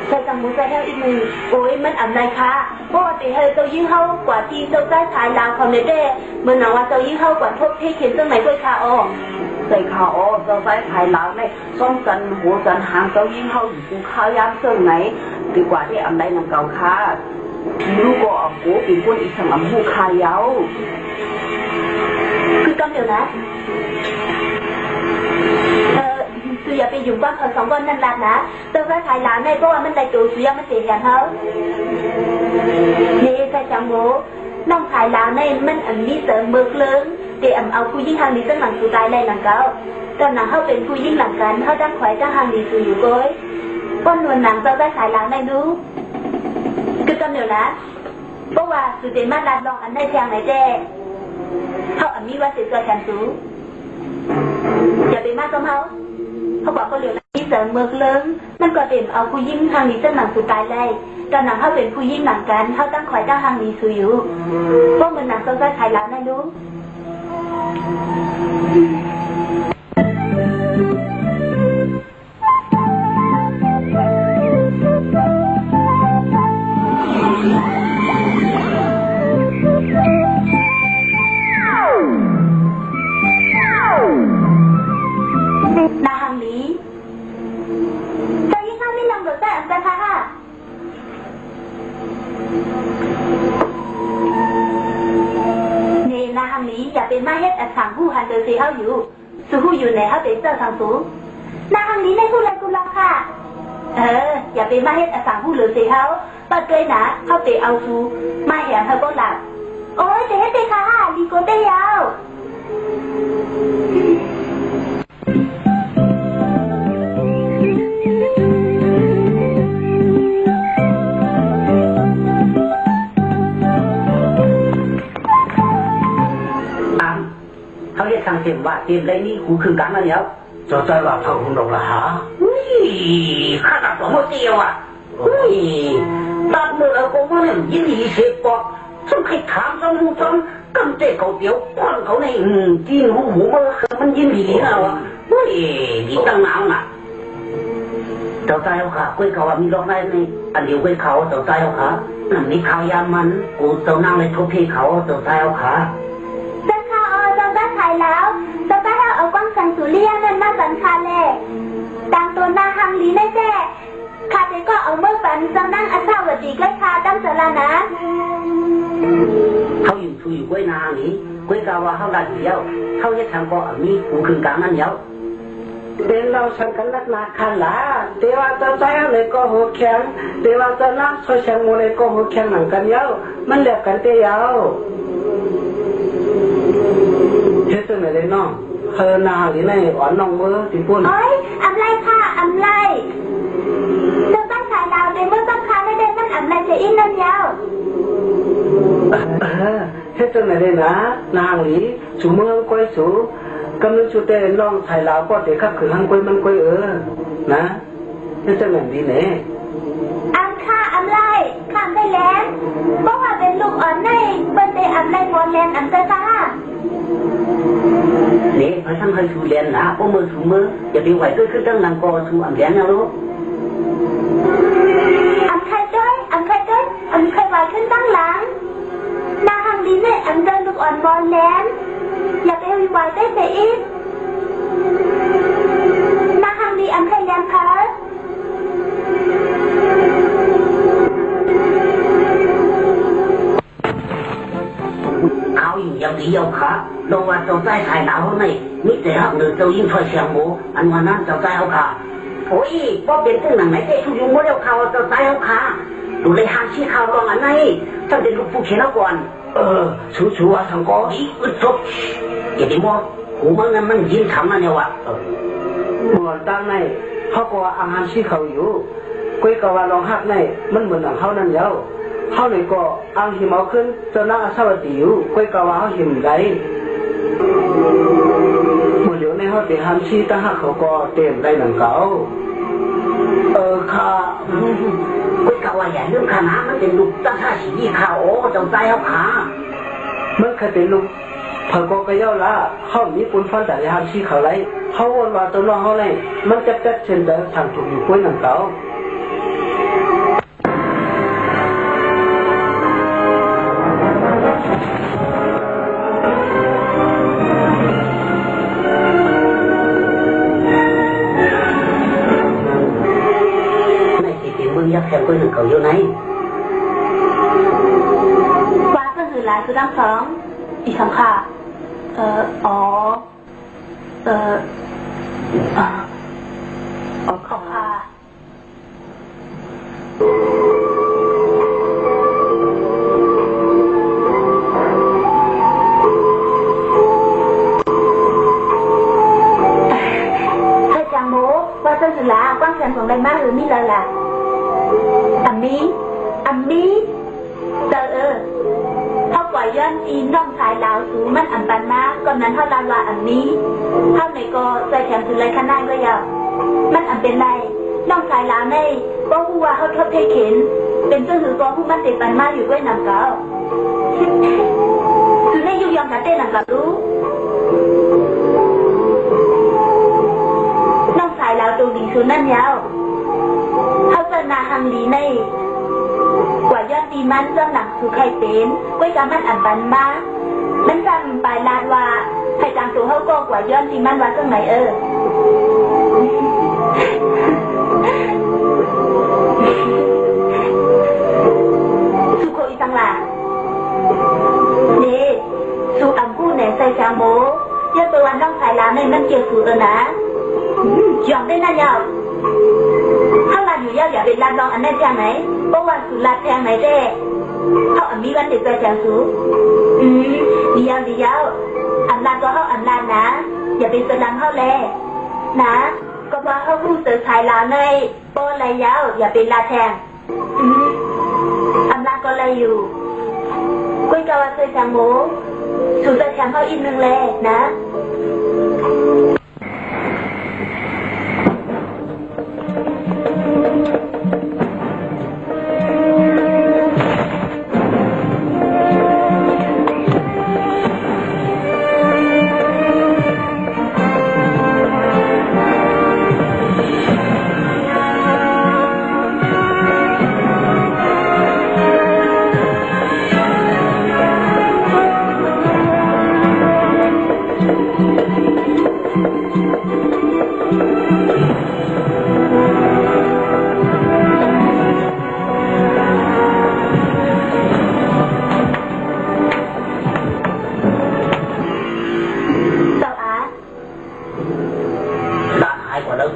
ใช่จังมูใจเท่าอีกหนึ่งโอ้ยมันอันไรคะเพราะว่าตีเฮยเจ้ายิ่งเข้ากว่าที่เจ้าได้ขายลาวความในเด้เมื่อหนังว่าเจ้ายิ่งเข้ากว่าทบเทเขียนเจ้าไหนด้วยค่ะอ๋อใส่ข่าวอ๋อเจ้าได้ขายลาวในซ่อมกันหัวกันหางเจ้ายิ่งเข้าอยู่กูข้าวยามเสื่อไหนดีกว่าที่อันใดนำเก่าค่ะลูกก็เอากูปีกวนอีกทางอำหูคายาวคือต้องเดี๋ยวนะสุยาไปอยู่บ้านเขา2 วันนั่นแหละนะเจ้าได้ขายลาวในเพราะว่ามันได้ตัวสุยามันเสียอย่างเขานี่ใช่จังโมน้องขายลาวในมันอันนี้เสริมเบิกเลิ้งเดี๋ยวเอาผู้ยิ่งทางนี้ตั้งหลังสุดท้ายเลยหลังเก่าตอนนั้นเขาเป็นผู้ยิ่งหลังกันเขาตั้งขวายตั้งทางนี้สุอยู่ก้อยป้อนนวลหนังเจ้าได้ขายลาวในนู้คือต้องเดี๋ยวนะเพราะว่าสุดเด่นมาลาดลองอันได้แทงไหนแจ้เขาอันนี้ว่าเสียใจแทนสูอย่าไปมากกับเขาบอกเขาเหลียวนี่เสริมเมือกเลิ้งมันก็เต็มเอาผู้ยิ่งทางนี้จะหนังสุดตายเลยตอนหนังเขาเป็นผู้ยิ่งหนังกันเขาตั้งคอยตั้งทางนี้สูอยู่พวกมันหนังต้องได้ขายแล้วนะลูกนาฮังลีเจ้ายิ่งเข้าไม่ลงโดดแต่อันตรายค่ะนี่นาฮังลีอย่าเป็นมาเฮ็ดอันสั่งผู้หันเดินสีเขาอยู่สู้ผู้อยู่ในเขาเป็นเจ้าทางสูงนาฮังลีในผู้ไรกุลองค่ะอย่าเป็นมาเฮ็ดอันสั่งผู้เหลือสีเขาปัดเกยนะเขาไปเอาสูมาเห็นเขาก็หลับโอ้ยจะให้ไปค่ะลีโกเตยาวเขาเรียกทางเต็มว่าเต็มไรนี่กูคือกลางนั่นแล้วจะใจว่าเท่าคุณดอกละฮะข้าตัดตัวหัวเตียวอ่ะตัดมือเอาก็ว่าเนี่ยยินดีเสียปอกต้องใครถามต้องรู้ต้องกำเจ๊เขาเดียวควันเขาในจีนหูมันยินดีแล้วอ่ะดีตั้งนานน่ะเจ้าใจเอาค่ะกุ้ยเขามีร้องได้ในอันเดียวกุ้ยเขาเจ้าใจเอาค่ะมีข่าวยามันกูเจ้านั่งในทุบพี่เขาเจ้าใจเอาค่ะขายแล้วเจ้าได้เอากว้างแสงสุริยานั่นมาสันคาเล่ตามตัวนาฮังลีแน่แจ้ข้าเด็กก็เอาเมื่อฝันเจ้านั่งอัศวดีใกล้คาตั้งสลานะเขาอยู่ชูอยู่กล้วยนานี้กล้วยกาวาเขาดันเดียวเขาจะทำก็มีกูคือกลางนั่นเดียวเดินเราสังกันนักนาคันละเดี๋ยวเจ้าใจอะไรก็หัวแข็งเดี๋ยวเจ้านั่งช่วยเชียงโมเลยก็หัวแข็งหนังกันเดียวมันเหลือกันเตียวเฮ็ดจังได๋เลยน้องเฮอนาหรือในอ่อนน้องมือติปุ่นโอ้ยอำไรค่ะอำไรเจ้าตั้งขายดาวเดมื่อต้องค้าได้เด้มันอำไรจะอินนั่นยาวเฮ็ดจังได๋เลยนะนางหลีสุเมืองก้อยสูกำลังสุเตน้องไทยลาวก็เด็กขับคือหังก้อยมันก้อยนะเฮ็ดจังได๋ดีแน่อำค่ะอำไรข้ามได้แล้วบ่ว่าเป็นลูกอ่อนในเปิ้นได้อำไรหมอนแลนอำเจ้าค่ะนี่พระทั้งให้ชูเรียนนะโอ้มือชูมืออย่าไปไหวด้วยขึ้นตั้งนางกอชูอ่ำเรียนนะลูกอำใครด้วยอำใครไหวขึ้นตั้งหลังนาฮัง ดีแน่อันเดินลูกอ่อนบอลแลนอย่าไปวิวายได้แต่อีกนาฮังดีอันให้ยังคะเขาอยู่อย่างเดียวค่ะลงว่าเจ้าใจถ่ายหนาวในมิแต่หักหรือเจ้ายิ่งถอยเสียงหมูอันวันนั้นเจ้าใจเอาค่ะโอ้ยก็เป็นตึ้งหนังไหนเตะทุกยุงโมเดลเขาเจ้าใจเอาค่ะดูเลยหางชี้ข่าวรองอันไหนตั้งแต่ลูกผู้เขียนแล้วก่อนชูว่าสังกออีอึดศพอย่าไปมองหูมันนั้นมันยินคำนั่นเนี่ยวะเมื่อตั้งในเขาก็ว่าอาหารชี้เขาอยู่กุ้ยก็ว่าลองหักในมันเหมือนหนังเขานั่นแล้วเขาเลยก็อังหิมเอาขึ้นจนนั่งสวัสดีอยู่กุ้ยก็ว่าเขาหิมได้เมื่อเดี๋ยวในเขาเตะหันชี้ตั้งหักเขาก็เต็มได้หนังเก่าค่ะกุ้ยก็ว่าอย่าลืมขานะมันเป็นลูกตั้งท่าสีข่าวโอ้เจ้าใจเอาขามันเคยเป็นลูกเพิ่งก็ย่อละเขามีปุ่นฟันแต่หันชี้เขาไรเขาวนว่าตัวน้องเขาเลยมันจะเป็ดเช่นเดิมทางถูกอยู่กุ้ยหนังเก่ายักษ์แข่งกุ้ยหนึ่งเขาอยู่ไหนว่าก็คือหลายคือทั้งสองอีกคำค่ะอ๋อขอค่ะเธอจังโมว่าเธอคือหลากว้างแสนของใดมากหรือไม่เลยล่ะอันนี้เขาปล่อยย้อนจีนน้องชายลาวสูมันอันปันมาก่อนนั้นเขาลาว่าอันนี้เขาในก็ใจแข็งคือไรขนาดก็ยาวมันอันเป็นไรน้องชายลาวในก็ผู้ว่าเขาทบเทเข็นเป็นเจ้าหือก็ผู้มันติดปันมาอยู่ด้วยหนังเก่าคือในยุยองกันเต้นหนังเก่ารู้น้องชายลาวตัวดีคือนั่นยาวเขาเจอนาฮังลีในกว่ายอดดีมันเจ้าหนังคือใครเป็นก้วยกามันอันบันมามันจำปลายลานว่าใครจางตัวเขาก็กว่ายอดดีมันว่าเจ้าไหนสุโคอีตังล่ะนี่สุอังกู้ไหนใส่จางโบเยอะตัววันต้องใส่ลาในมันเกี่ยวสูนะยอมได้นะยาวถ้าลาอยู่ยาวอย่าเป็นลานรองอันนั้นจังไหนเพราะว่าสุลาแทงไหนเด้เขาอันมีวันเด็กใจจังสูดียาวอันลานก็เขาอันลานนะอย่าเป็นสลังเขาแลนะก็ว่าเขาพูดเสือชายลาในโป้อะไรยาวอย่าเป็นลาแทงอันลานก็อะไรอยู่กุ้ยกาวาเคยจังโมสุจะแทงเขาอีกนึงแลนะ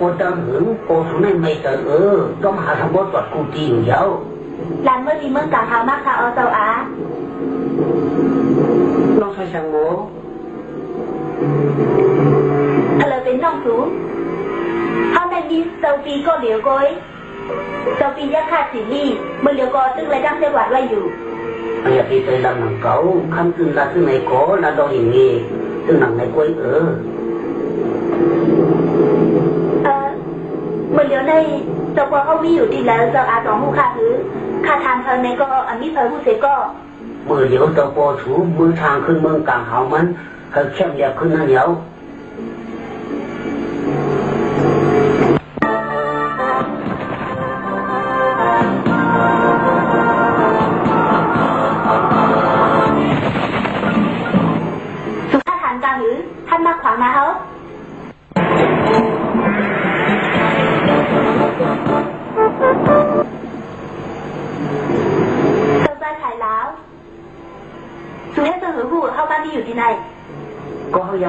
cô ta hưởng cô xuống này mày tới có mà thằng bố tuột cô chiอยู่แล้วร้านเมื่อดีเมื่อกลางเท้ามากค่ะเจ้าอาน้องใส่ช่างโมอะไรเป็นน้องสูงเขาในมีเซลฟี่ก็เหลียวก้อยเซลฟี่ยักษ์ขาดสีนี่เมื่อเหลียวก็ตึ้งไรดังเสียหวัดไว้อยู่อย่าไปใส่ลำหนังเก่าคำตึ้งละตึ้งไหนโก้ละดอกอย่างนี้ตึ้งหนังไหนก้อยเมื่อเลี้ยวในเจ้าพ่อเขามีอยู่ดีแล้วเจ้าอาสองหูขาดหรือขาทางเธอในก็อันนี้เธอผู้เสก็เมื่อเลี้ยวเจ้าพ่อถูมือทางขึ้นเมืองกลางเขามันเขาเข้มเรียบขึ้นนั่นเดียว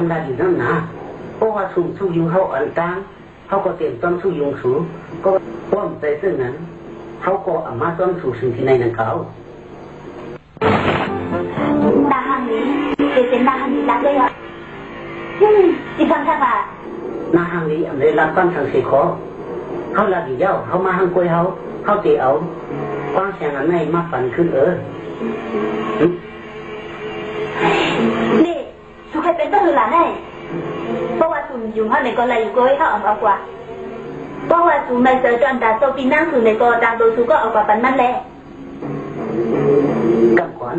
ำลาอยู่นั่นนะเพราะว่าสู้ยุงเขาอันกลางเขาก็เตรียมต้นสู้ยุงสูก็ป้อมใจซึ่งนั้นเขาก็อามาต้นสู่สิ่งที่ในนั้นเขานาฮังนี้เป็นนาฮังนี้รักเลยอ่ะจีฟังท่านว่านาฮังนี้อันนี้รับตั้งทางเสียขอเขาลาดีเย้าเขามาหังกวยเขาเตะเอากว้างแสงอันไหนมาปั่นขึ้นนี่สุขเป็นต้นหลานไงเพราะว่าสุนยุงเขาในก็เลยอยู่ก็ให้เขาเอากว่าเพราะว่าสุนไม่เจอจนแต่โตปีนั่งสุนในก็ดังโดยสุก็เอากว่าปันมันแหละกำก่อน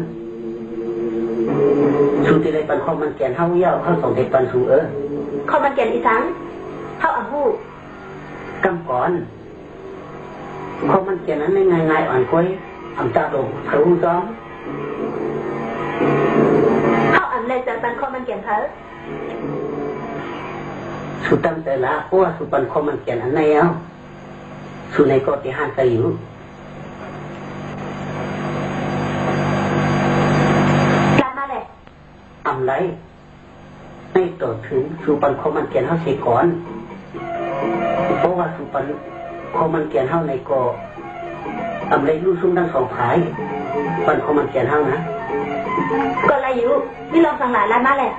สุที่ไรปันข้อมันแก่นเขาเย้าเขาส่งเด็กปันสูข้อมันแก่นอีสังเขาอ่ำพูดกำก่อนข้อมันแก่นนั้นง่ายอ่อนกล้วยอ่ำตาโด่งเผาหูซ้อมเขาอ่ำเลยจากปันข้อมันแก่นเขาสุตั้งแต่ละเพราะว่าสุปันข้อมันแก่นอันไหนเอาสุในก็ที่ห้านใจอยู่อำไรให้ต่อถึงสุปันข้อมันแก่นเขาเสียก่อนเพราะว่าสุปันข้อมันแก่นเขาในก็อำไรรู้ซุ้มทั้งสองผายปันข้อมันแก่นเขานะก็อะไรอยู่นี่ลองฟังหลายล้านมาเลย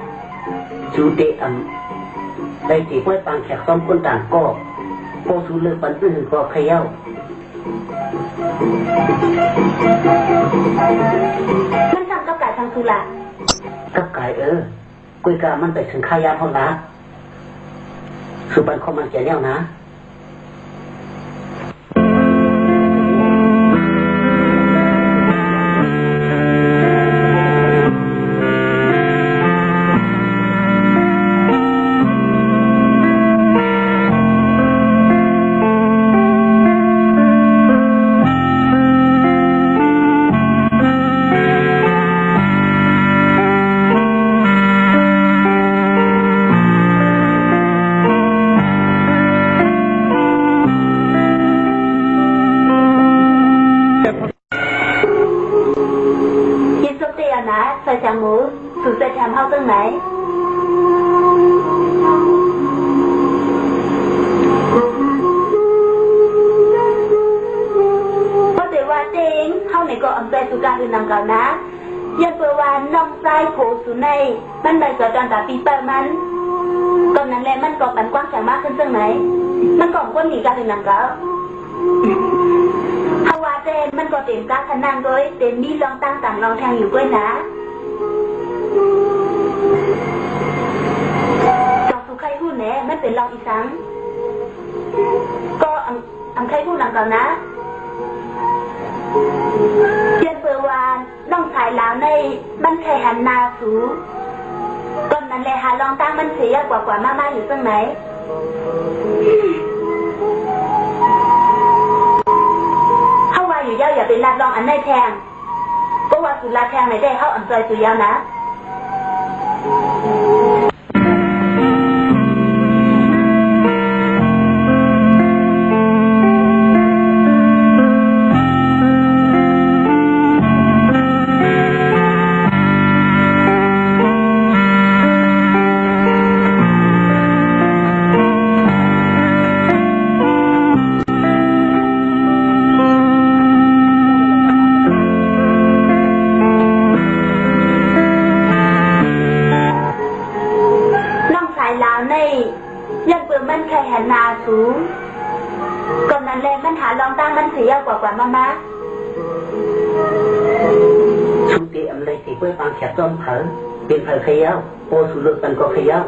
สุเตอำได้ตีกล้วยปางแขกซ้อมคนต่างก็โพสุเลือกปันอื่นก็ขย่ามันทำกับไก่ทางสุรากับไก่กุยกามันไปถึงขายาพอละสุปันข้อมันแก่แล้วนะใส่จมูกสูดใส่แถมเข้าตรงไหนเพราะแต่ว่าเจงเข้าในก็อำใจสุการอื่นนำเก่านะยันเปิดว่าน้องใจโผสุในมันได้ก่อจอนตาปีเปิดมันก่อนนั้นแหละมันก่อปันกว้างแสงมากขึ้นตรงไหนมันก่อนก้นหนีการอื่นนำเก่าภาวะเจนมันก็เต็มกาขนานโดยเต็มมีลองตั้งต่างลองแทงอยู่ด้วยนะจอกสุไข่พูดแหน่มันเป็นลองอีสังก็อังไข่พูดหลังก่อนนะเจียนเปอร์วานน้องชายลาวในมันไข่หันนาสูก่อนนั้นแหละหาลองตั้งมันเสียกว่ามาอยู่ตรงไหนอยู่ยาวอย่าเป็นลาดลองอันไหนแทงก็ว่าสุดลาแทงไหนได้เข้าอันซอยสุดยาวนะยังเปิดมันแค่หันนาสูงก่อนนั้นแหละมันหาลองตั้งมันเสียกว่ามาชุดเดียมเลยตีกล้วยปางแขกต้นเผาเป็นเผาขย่าโอสุเลือกกันก็ขย่า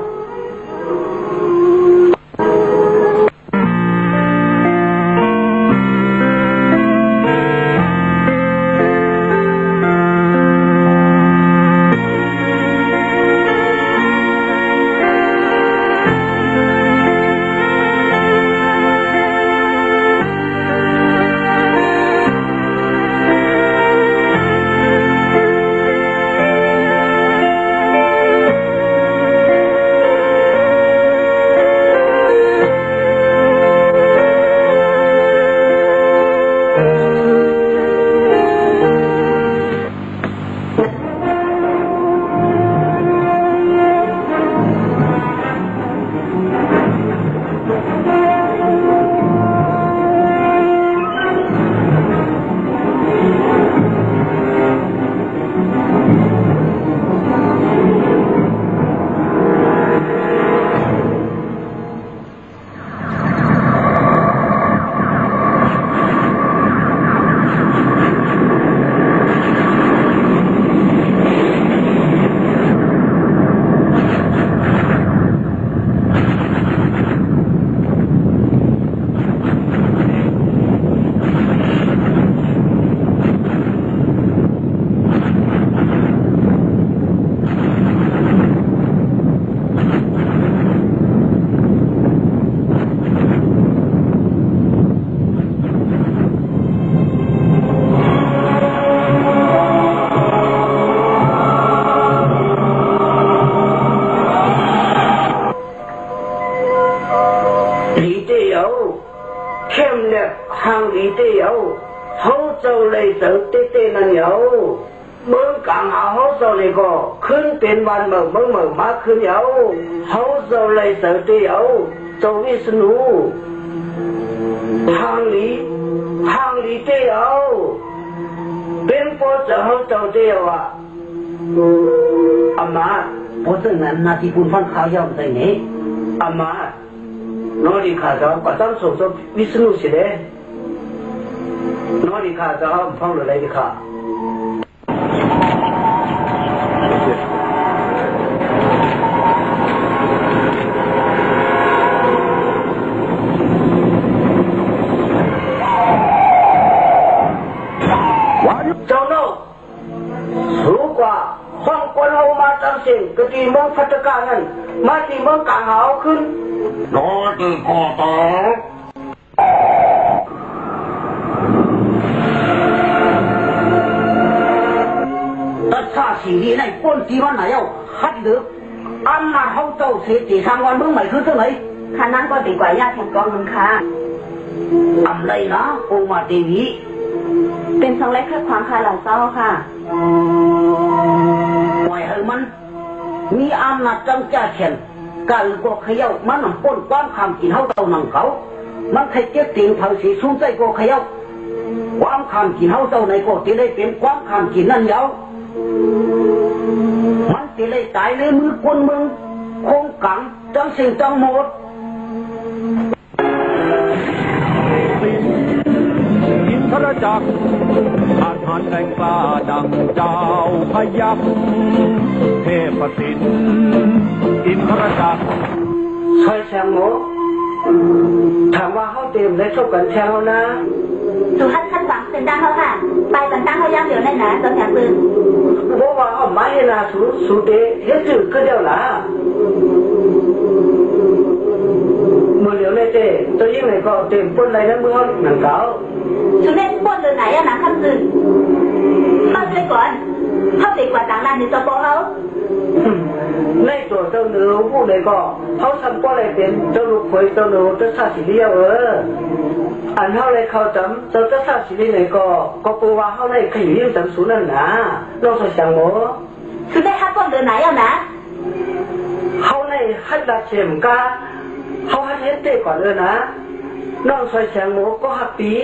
เข้มเนี่ยห่างดีเดียวเขาเจ้าเลยเจอเต้ๆนั่นเดียวเมืองกลางเขาเจ้าเลยก็ขึ้นเป็นวันเมื่อมาขึ้นเดียวเขาเจ้าเลยเจอเดียวเจ้าวิษณุห่างดีเดียวเป็นพอเจ้าเขาเจ้าเดียวอ่ะอามาพอถึงนั้นนาทีปุ่นฟันข้าวยอมใจนี้อามาโนริข้าจะประจำส่งตัววิษณุสิเดโนริข้าจะฟังอะไรดีข้าเจ้าโน่สูงกว่าห้องคนเอามาตั้งสิ่งกตีเมืองพัฒการนั้นมาตีเมืองกลางหาวขึ้นโดยที่พ่อตาตัดชาสีดีในป้นที่วันไหนเอาฮัดลึกอันนั้นเขาเจ้าเสียตีทางวันเมืองใหม่คือเท่าไหร่ข้านั่งก็ดีกว่าญาติแห่งกองมึงค่ะอะไรนะโอมาเทวีเป็นสังเล็กแค่ความคาหลังเศร้าค่ะปล่อยให้มันมีอำนาจจังจ้าเช่นการก็เขย่ามันนำป้นความคำกินเขาเต่านังเขามันใครเก็บติ่งเผาสีชุ่มใจก็เขย่าความคำกินเขาเต่าในก็ที่ได้เป็นความคำกินนั่นเยามันที่ได้ตายในมือคนเมืองคงกังจังสิ่งจังหมดอินทรจักรอาถรรพ์แรงกล้าดังเจ้าพยัคฆ์เทพสิทธิ์อินทรจักรใช่แชงโมถามว่าเขาเต็มได้ชกกันแชงเขานะสุฮัตขั้นหวังเป็นดังเขาค่ะไปกันตั้งเขาย่างเดี๋ยวนั่นนะตัวแถมปืนเพราะว่าเขาไม่นะสุเดเฮ็ดจืดก็เดียวละมือเหลียวในเจ้ตัวยิ่งไหนก็เต็มป้นไรนะมือเขาหนังเก่าสุเดป้นเลยไหนอะหนังคำตื่นเข้าไปก่อนเข้าไปกว่าต่างร้านในจอปอเขาในตัวเจ้าหนูผู้ใดก็เขาทำก็อะไรเป็นเจ้าลูกเขยเจ้าหนูเจ้าชาติเลี้ยวอันเท่าไรเขาจำเจ้าชาติเลี้ยไหนก็ปูว่าเขาในขยุ่ยจำสูนั่นนะเราใส่สังโมสุเดฮัตป้นเลยไหนอะนะเขาในฮัตดัดเชมกาเขาฮัตเฮ็ดเต้ก่อนเลยนะน้องใส่สังโมก็ฮัปปี้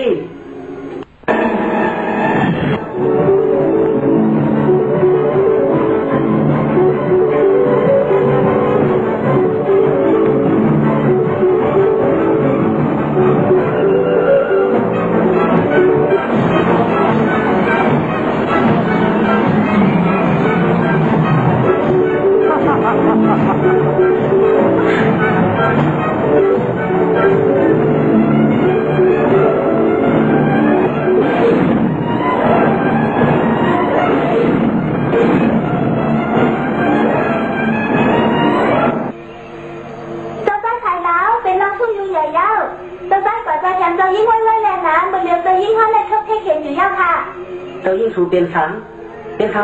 เจ้ายิ่งสูเป็นครั้ง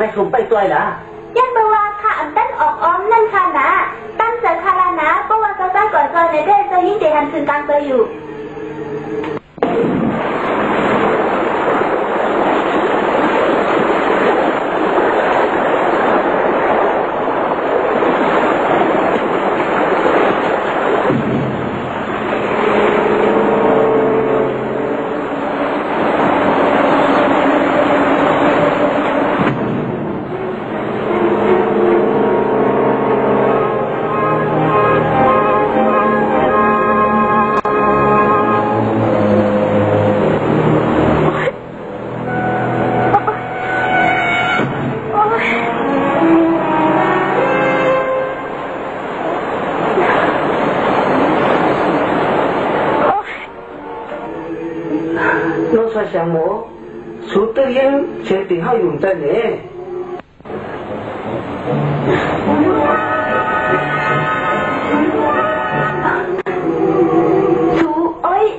ในสูไปตัวละยันเบว่าค่ะอันตั้นออกอ้อมนั่นค่ะนะตั้งเสคารานะเพราะว่าเจ้าได้ก่อนจอยในเด้เจ้ายิ่งเดหันคืนกลางเตยอยู่想我数得应确定好用在呢。chú ơi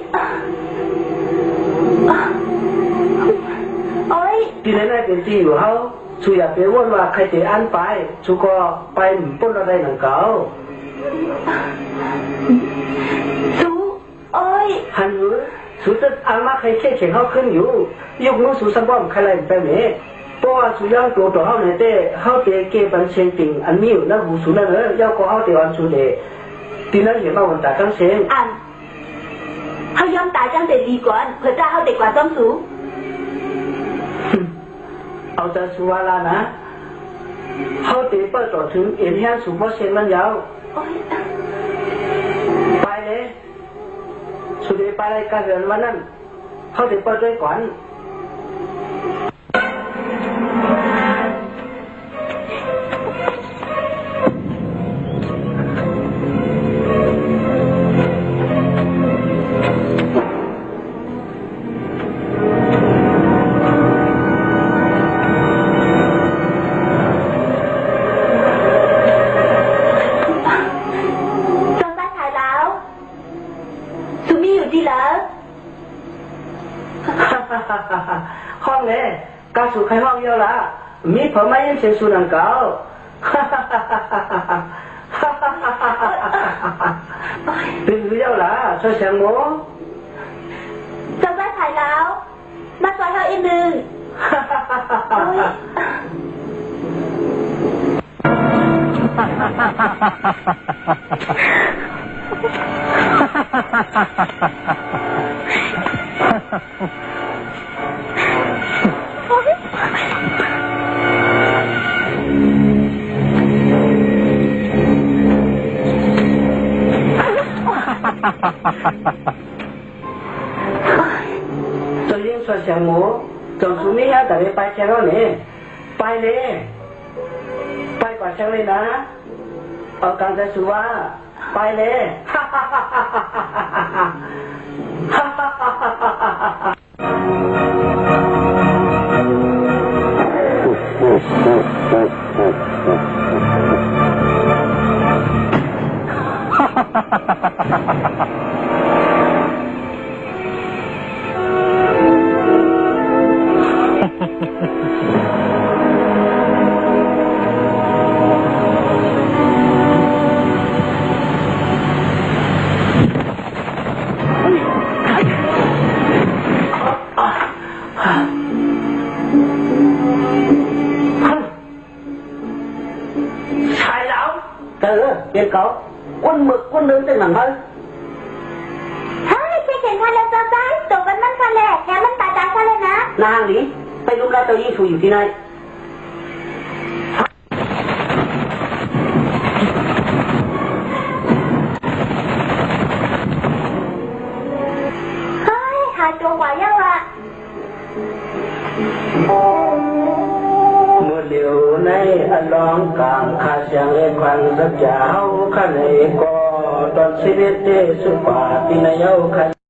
ơi đi đến đâyเป็นที่อยู่เฮาchúอยากไปวนว่าใครจะอ่านไปchúก็ไปป้นอะไรหนังเก่าchú ơi หันอยู่สุดจะอามาใครเชี่ยเฉียงเขาขึ้นอยู่ยุคนู้นสุดสังบ้อมใครอะไรไปไหนเพราะว่าสุยังตัวต่อเขาเนี่ยเต้เขาเตะเก็บบันเชียงติ่งอันนี้อยู่แล้วหูสุนั่นเลยย่อก็เขาเตะวันสุดเลยทีนั้นเห็นว่าวันตาตั้งเสียงอันเขายอมตายจังแต่ดีก่อนเพื่อจะเขาเด็กกว่าต้องสูงเอาใจสุวาลานะเขาเตะเปิดต่อถึงเอ็นแห้งสูงเพราะเส้นมันยาวไปเลยสุดท้ายไปเลยการเรียนวันนั้นเขาเตะเปิดด้วยก่อนห้องเนี่ยกาสุใครห้องเยอะละมีผมไม่ยังเสียงสุนันเก่าเป็นเยอะละช่วยเสียงโม่จำได้ถ่ายแล้วมาซอยเขาอีกหนึ่งตัวยิ่งช่วยเสียงโม่จงสุนีฮะแต่ไปเชียงแล้วเนี่ยไปเลยไปกว่าเชียงเลยนะเอาการใจสุว่าไปเลยเป็นเขาquân mực quân nướng trên mặt hơnเฮ้ยเก่งกันแล้วจ้าจ้าตัวกันมันกันแหละแค่มันตายกันเลยนะนางหลีไปรู้แล้วตัวยิ่งชูอยู่ที่ไหนเฮ้ยหายตัวไหวยังล่ะเมื่อเดียวในอันลองกลางข้าเสียงเอ็นควันสักเจ้าข้าในก็ตอนชีวิตเตสุปาตินายเอา